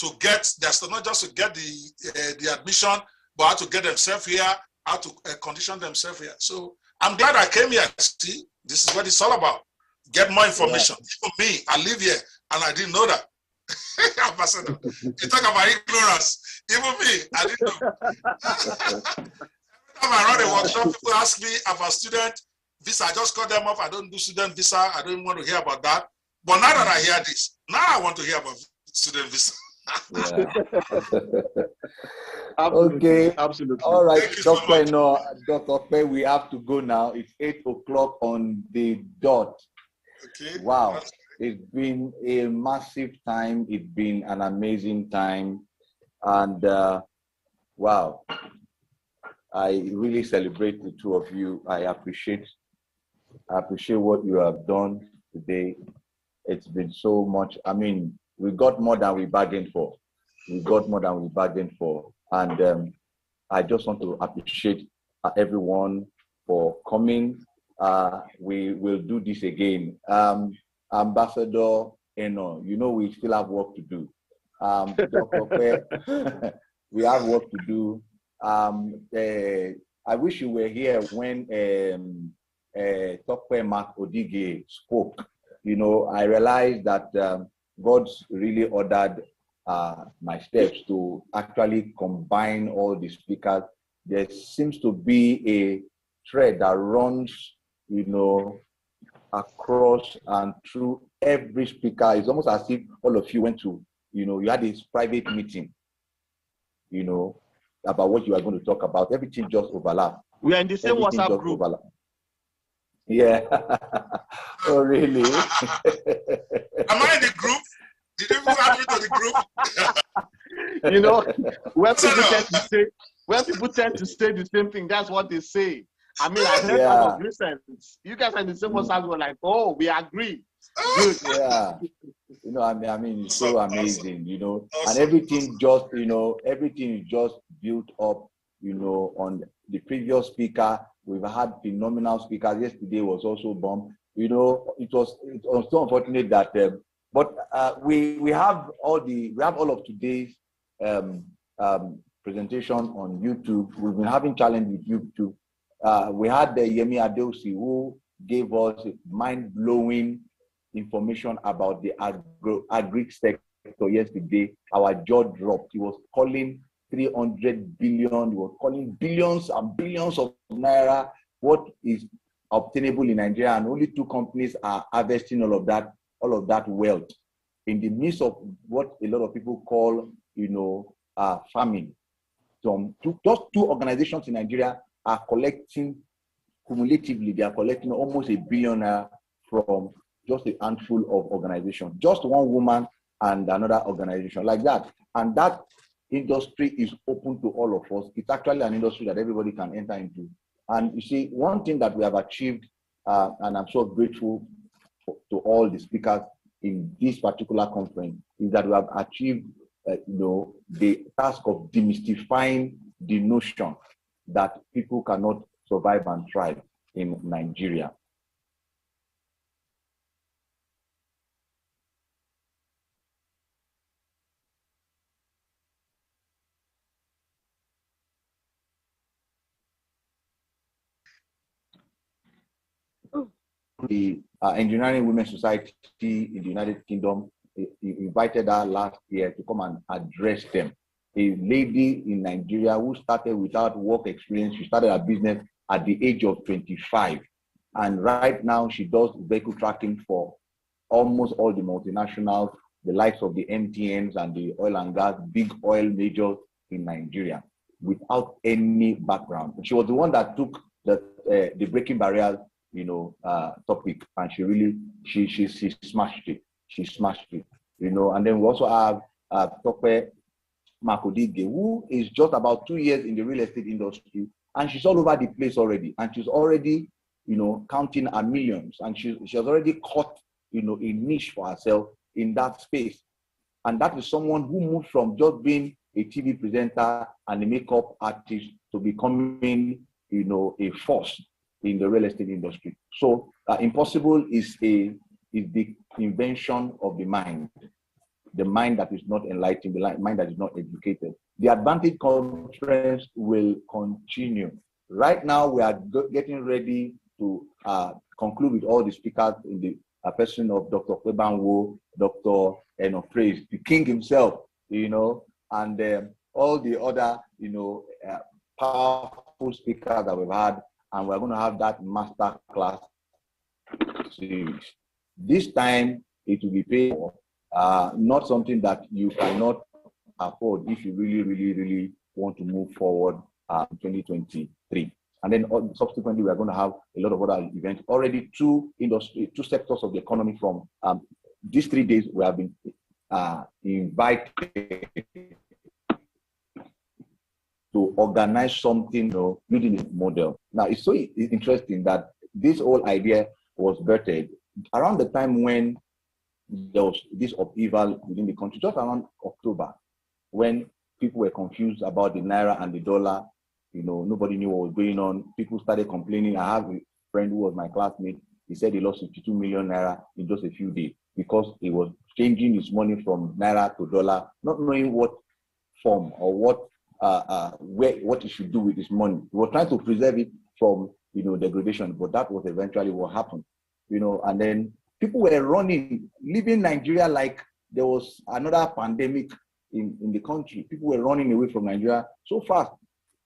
to get not just to get the admission, but how to get themselves here, how to condition themselves here. So I'm glad I came here. See, this is what it's all about. Get more information. For me, I live here and I didn't know that. Ambassador, you talk about ignorance. Even me, I didn't know. Every time I run a workshop, people ask me about student visa. I just cut them off. I don't do student visa. I don't want to hear about that. But now that I hear this, now I want to hear about student visa. Okay. Absolutely. All right, Dr. No, Dr. Pei, we have to go now. It's 8 o'clock on the dot. Okay. Wow. It's been a massive time. It's been an amazing time. And wow, I really celebrate the two of you. I appreciate what you have done today. It's been so much. I mean, we got more than we bargained for. And I just want to appreciate everyone for coming. We will do this again. Ambassador Eno, you know we still have work to do. Dr. Pei, we have work to do. I wish you were here when Dr. Mark Odige spoke. You know, I realized that God's really ordered my steps to actually combine all the speakers. There seems to be a thread that runs, you know, across and through every speaker. It's almost as if all of you went to, you know, you had this private meeting, you know, about what you are going to talk about. Everything just overlapped. We are in the same WhatsApp group. Yeah. Oh, really? Am I in the group? Did you add me to the group? You know, when people tend to say the same thing, that's what they say. I mean, I heard that of recent. You guys are in the same WhatsApp group, like, oh, we agree. Good. Yeah. You know, I mean, it's so amazing, you know, and everything just, you know, everything is just built up, you know, on the previous speaker. We've had phenomenal speakers. Yesterday was also bomb. You know, it was so unfortunate that, but we have all of today's presentation on YouTube. We've been having challenge with YouTube. We had the Yemi Adeosi who gave us mind-blowing information about the agri sector yesterday. Our jaw dropped. He was calling 300 billion. He was calling billions and billions of naira. What is obtainable in Nigeria, and only 2 companies are harvesting all of that wealth in the midst of what a lot of people call, you know, famine. So just 2 organizations in Nigeria are collecting cumulatively. They are collecting almost $1 billion from just a handful of organizations. Just one woman and another organization like that, and that industry is open to all of us. It's actually an industry that everybody can enter into. And you see, one thing that we have achieved, and I'm so grateful to all the speakers in this particular conference, is that we have achieved, you know, the task of demystifying the notion that people cannot survive and thrive in Nigeria. The Engineering Women's Society in the United Kingdom invited her last year to come and address them. A lady in Nigeria who started without work experience. She started her business at the age of 25. And right now she does vehicle tracking for almost all the multinationals, the likes of the MTNs and the oil and gas, big oil majors in Nigeria, without any background. She was the one that took the breaking barriers, you know, topic, and she really she smashed it. She smashed it, you know. And then we also have Dr. Mark Odige, who is just about 2 years in the real estate industry, and she's all over the place already, and she's already, you know, counting her millions, and she has already caught a niche for herself in that space. And that is someone who moved from just being a TV presenter and a makeup artist to becoming, a force in the real estate industry. So Impossible is the invention of the mind that is not enlightened, the mind that is not educated. The Advantage Conference will continue. Right now, we are getting ready to conclude with all the speakers in the person of Dr. Kwebanwo, Dr. Praise, the king himself, and all the other, powerful speakers that we've had, and we're going to have that master class series. This time, it will be paid for, not something that you cannot afford if you really, really, really want to move forward in 2023. And then subsequently, we are going to have a lot of other events. Already two sectors of the economy from these 3 days, we have been invited to organize something, building a model. Now, it's so interesting that this whole idea was birthed around the time when there was this upheaval within the country, just around October, when people were confused about the naira and the dollar. Nobody knew what was going on. People started complaining. I have a friend who was my classmate. He said he lost 52 million naira in just a few days because he was changing his money from naira to dollar, not knowing what form or what he should do with his money. He was trying to preserve it from, degradation, but that was eventually what happened. And then people were running, leaving Nigeria like there was another pandemic in the country. People were running away from Nigeria so fast.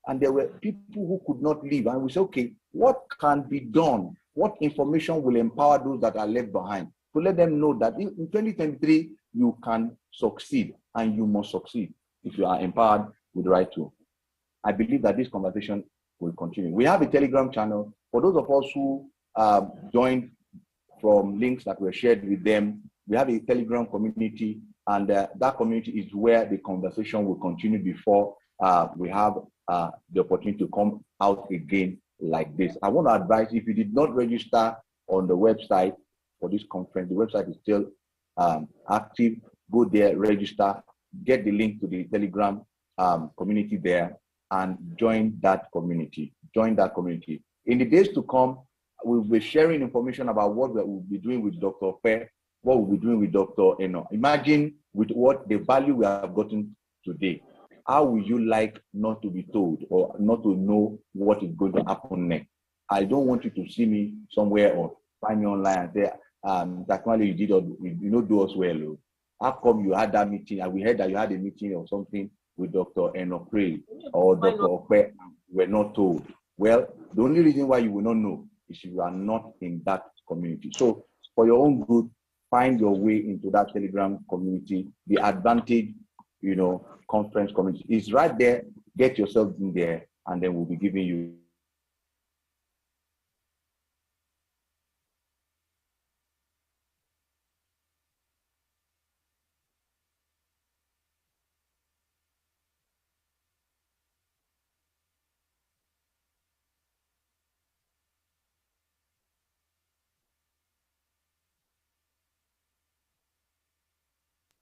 And there were people who could not leave. And we said, okay, what can be done? What information will empower those that are left behind? To let them know that in 2023, you can succeed and you must succeed if you are empowered with the right tool. I believe that this conversation will continue. We have a Telegram channel. For those of us who joined from links that were shared with them, we have a Telegram community, and that community is where the conversation will continue before we have the opportunity to come out again like this. I want to advise, if you did not register on the website for this conference, the website is still active. Go there, register, get the link to the Telegram community there, and join that community. Join that community. In the days to come, we'll be sharing information about what we will be doing with Dr. Pe, what we'll be doing with Dr. Eno. Imagine with what the value we have gotten today. How would you like not to be told or not to know what is going to happen next? I don't want you to see me somewhere or find me online and say, Dakwale, you do us well. How come you had that meeting? And we heard that you had a meeting or something with Dr. Enokre or Dr. Okpe. We're not told. Well, the only reason why you will not know is you are not in that community. So for your own good, find your way into that Telegram community. The Advantage, conference community is right there. Get yourself in there, and then we'll be giving you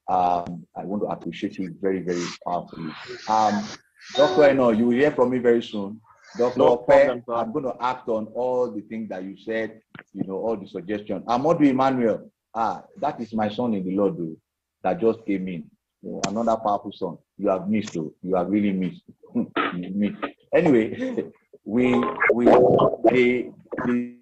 I want to appreciate you very, very powerfully. Dr. Eno, you will hear from me very soon. Dr. Ope, I'm going to act on all the things that you said, all the suggestions. Amodu Emmanuel, that is my son in the Lord, though, that just came in. Another powerful son. You have missed, though. You have really missed. Anyway, the